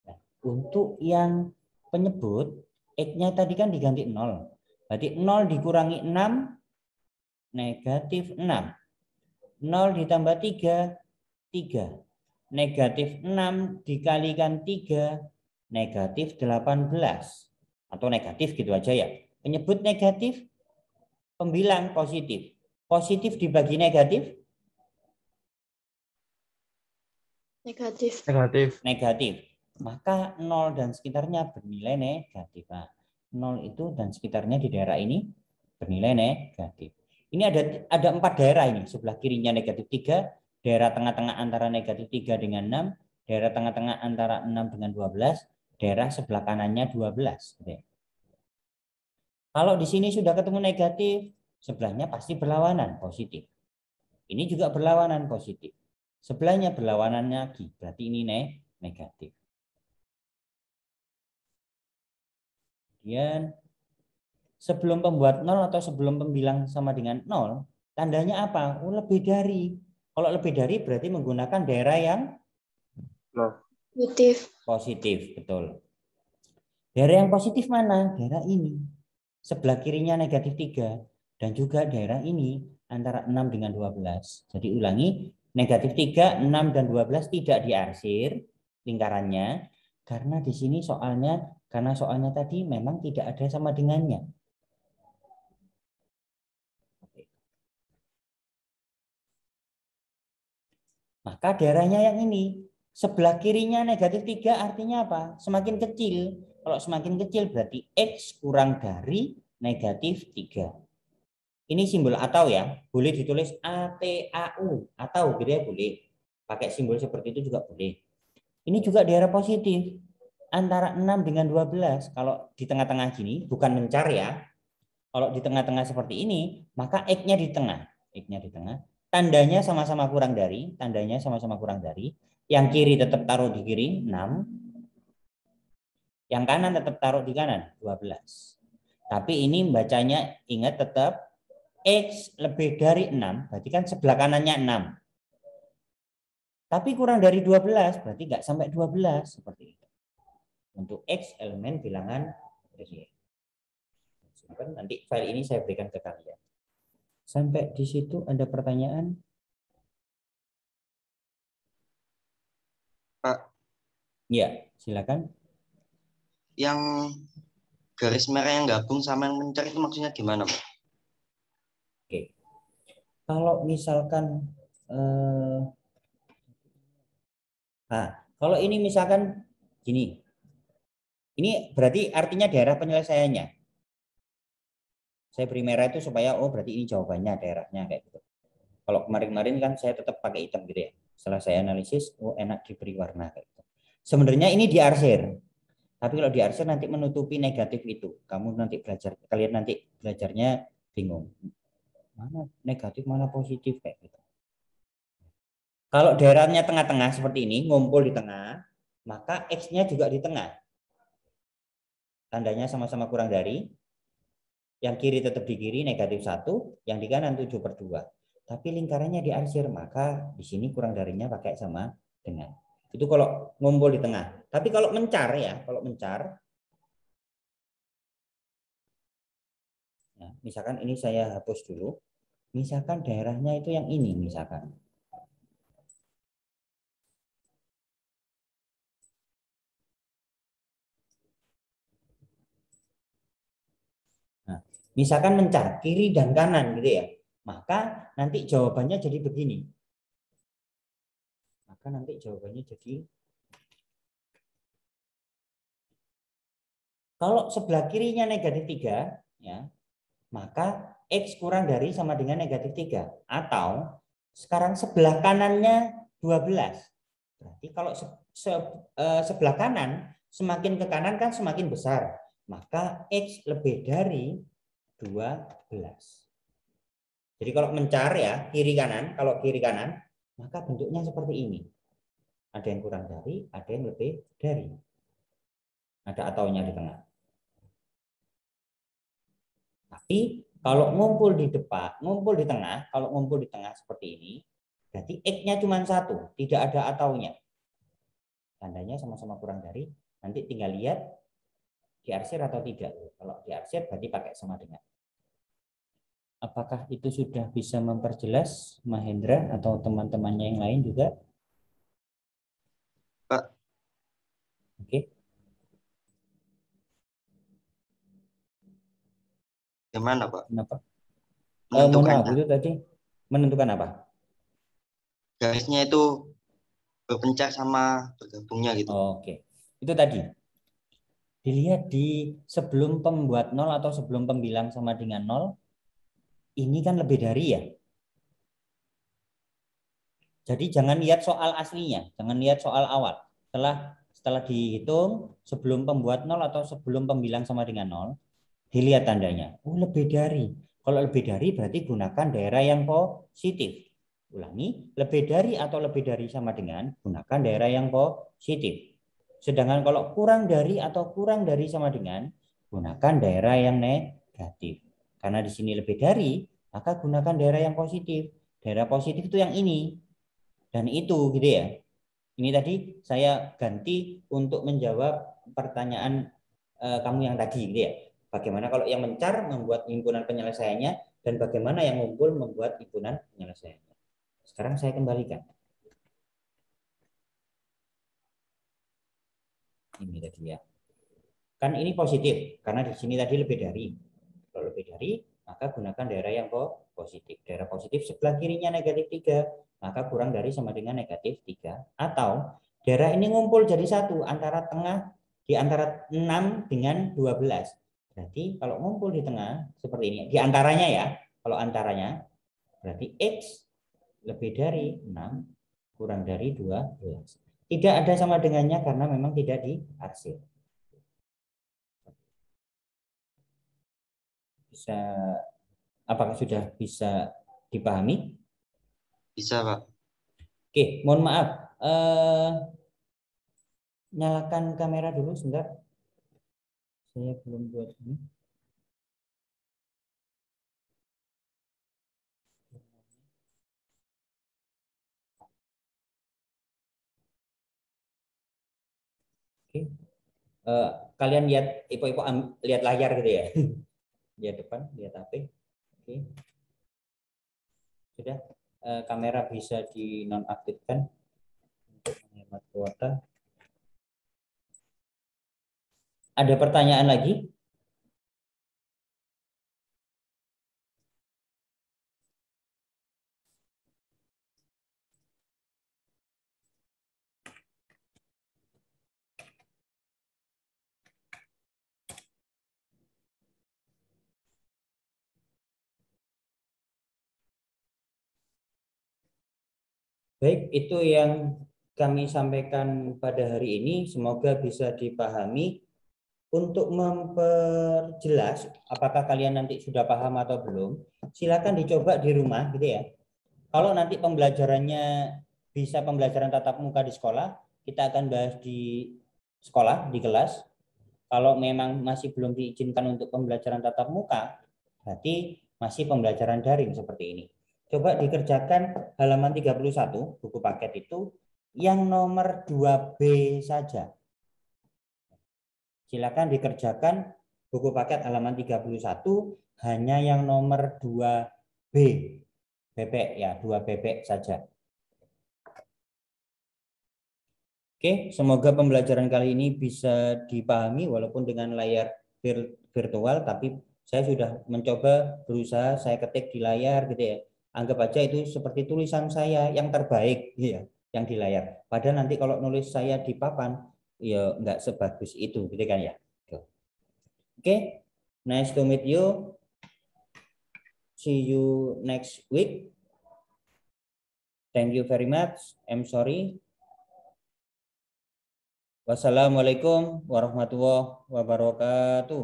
Nah, untuk yang penyebut, X-nya tadi kan diganti 0. Berarti 0 dikurangi 6, negatif 6. 0 ditambah 3, 3. Negatif 6 dikalikan 3, negatif 18. Atau negatif gitu aja ya. Penyebut negatif, pembilang positif. Positif dibagi negatif, Negatif. Negatif. negatif. Maka 0 dan sekitarnya bernilai negatif. Nah, 0 itu dan sekitarnya di daerah ini bernilai negatif. Ini ada 4 daerah ini. Sebelah kirinya negatif 3, daerah tengah-tengah antara negatif 3 dengan 6, daerah tengah-tengah antara 6 dengan 12, daerah sebelah kanannya 12. Kalau di sini sudah ketemu negatif, sebelahnya pasti berlawanan positif. Ini juga berlawanan positif. Sebelahnya berlawanan lagi, berarti ini negatif. Kemudian sebelum pembuat 0 atau sebelum pembilang sama dengan 0, tandanya apa? Oh, lebih dari. Kalau lebih dari berarti menggunakan daerah yang Positif. positif, betul. Daerah yang positif mana? Daerah ini. Sebelah kirinya negatif 3 dan juga daerah ini antara 6 dengan 12. Jadi ulangi, negatif 3, 6 dan 12 tidak diarsir lingkarannya karena di sini soalnya tadi memang tidak ada sama dengannya. Maka daerahnya yang ini, sebelah kirinya negatif 3 artinya apa? Semakin kecil. Kalau semakin kecil berarti X kurang dari negatif 3. Ini simbol atau ya, boleh ditulis ATAU, atau gitu ya boleh. Pakai simbol seperti itu juga boleh. Ini juga daerah positif. Antara 6 dengan 12, kalau di tengah-tengah gini, bukan mencar ya. Kalau di tengah-tengah seperti ini, maka X-nya di tengah. X-nya di tengah. Tandanya sama-sama kurang dari, Yang kiri tetap taruh di kiri, 6. Yang kanan tetap taruh di kanan, 12. Tapi ini bacanya ingat tetap X lebih dari 6, berarti kan sebelah kanannya 6. Tapi kurang dari 12, berarti nggak sampai 12. Seperti itu. Untuk X elemen bilangan real. Nanti file ini saya berikan ke kalian. Sampai di situ ada pertanyaan? Pak. Ya, silakan. Yang garis merah yang gabung sama yang mencar itu maksudnya gimana, Pak? Oke. Kalau misalkan kalau ini misalkan gini. Ini berarti artinya daerah penyelesaiannya. Saya beri merah itu supaya berarti ini jawabannya daerahnya kayak gitu. Kalau kemarin-kemarin kan saya tetap pakai hitam gitu ya. Setelah saya analisis, enak diberi warna kayak gitu. Sebenarnya ini diarsir. Tapi kalau diarsir nanti menutupi negatif itu. Kalian nanti belajarnya bingung. Mana negatif, mana positif kayak gitu. Kalau daerahnya tengah-tengah seperti ini, ngumpul di tengah, maka X-nya juga di tengah. Tandanya sama-sama kurang dari. Yang kiri tetap di kiri, -1. Yang di kanan 7/2. Tapi lingkarannya diarsir, maka di sini kurang darinya pakai sama dengan. Itu kalau ngumpul di tengah. Tapi kalau mencar ya, kalau mencar, nah, misalkan ini saya hapus dulu. Misalkan daerahnya itu yang ini, misalkan. Nah, misalkan mencar kiri dan kanan gitu ya, maka nanti jawabannya jadi begini. Maka nanti jawabannya jadi, kalau sebelah kirinya -3, ya, maka X kurang dari sama dengan -3. Atau sekarang sebelah kanannya 12. Berarti kalau sebelah kanan, semakin ke kanan kan semakin besar. Maka X lebih dari 12. Jadi kalau mencar ya, kiri kanan, kalau kiri kanan, maka bentuknya seperti ini. Ada yang kurang dari, ada yang lebih dari. Ada ataunya di tengah. Tapi kalau ngumpul di depan, ngumpul di tengah, kalau ngumpul di tengah seperti ini, berarti X-nya cuma 1, tidak ada ataunya. Tandanya sama-sama kurang dari, nanti tinggal lihat diarsir atau tidak. Kalau diarsir berarti pakai sama dengan. Apakah itu sudah bisa memperjelas Mahendra atau teman-temannya yang lain juga? Pak. Oke. Gimana, Pak? Kenapa? Mohon maaf, Menentukannya. itu tadi menentukan apa? Garisnya itu berpencak sama bergabungnya gitu. Oke. Itu tadi. Dilihat di sebelum pembuat 0 atau sebelum pembilang sama dengan 0, ini kan lebih dari ya. Jadi jangan lihat soal aslinya, jangan lihat soal awal. Setelah dihitung sebelum pembuat 0 atau sebelum pembilang sama dengan 0, dilihat tandanya. Oh, lebih dari. Kalau lebih dari berarti gunakan daerah yang positif. Ulangi, lebih dari atau lebih dari sama dengan gunakan daerah yang positif. Sedangkan kalau kurang dari atau kurang dari sama dengan gunakan daerah yang negatif. Karena di sini lebih dari, maka gunakan daerah yang positif. Daerah positif itu yang ini dan itu gitu ya. Ini tadi saya ganti untuk menjawab pertanyaan kamu yang tadi gitu ya. Bagaimana kalau yang mencar membuat himpunan penyelesaiannya dan bagaimana yang ngumpul membuat himpunan penyelesaiannya. Sekarang saya kembalikan. Ini tadi ya. Kan ini positif karena di sini tadi lebih dari. Kalau lebih dari, maka gunakan daerah yang positif. Daerah positif sebelah kirinya -3, maka kurang dari sama dengan -3. Atau daerah ini ngumpul jadi satu antara tengah di antara 6 dengan 12. Berarti kalau ngumpul di tengah seperti ini, di antaranya ya, kalau antaranya berarti X lebih dari 6 kurang dari 12. Tidak ada sama dengannya karena memang tidak diarsir. Bisa, apakah sudah bisa dipahami? Bisa, Pak. Oke, mohon maaf. Nyalakan kamera dulu sebentar. Saya belum buat ini. Oke. Kalian lihat ipo-ipo lihat layar gitu ya. Lihat depan, lihat HP. Oke. Sudah. Kamera bisa dinonaktifkan untuk menghemat kuota. Ada pertanyaan lagi? Baik, itu yang kami sampaikan pada hari ini. Semoga bisa dipahami. Untuk memperjelas apakah kalian nanti sudah paham atau belum, silakan dicoba di rumah gitu ya. Kalau nanti pembelajarannya bisa pembelajaran tatap muka di sekolah, kita akan bahas di sekolah, di kelas. Kalau memang masih belum diizinkan untuk pembelajaran tatap muka, berarti masih pembelajaran daring seperti ini. Coba dikerjakan halaman 31 buku paket itu yang nomor 2B saja. Silakan dikerjakan buku paket halaman 31 hanya yang nomor 2B. Bebek ya, 2 bebek saja. Oke, semoga pembelajaran kali ini bisa dipahami walaupun dengan layar virtual, tapi saya sudah mencoba berusaha saya ketik di layar gitu ya. Anggap aja itu seperti tulisan saya yang terbaik ya, yang di layar. Padahal nanti kalau nulis saya di papan ya nggak sebagus itu gitu kan ya. Oke, nice to meet you. See you next week. Thank you very much. I'm sorry. Wassalamualaikum warahmatullahi wabarakatuh.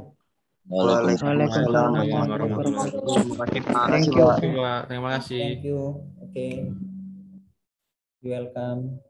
Waalaikumsalam warahmatullahi wabarakatuh. Thank you. Terima kasih. Thank you. Okay. You're welcome.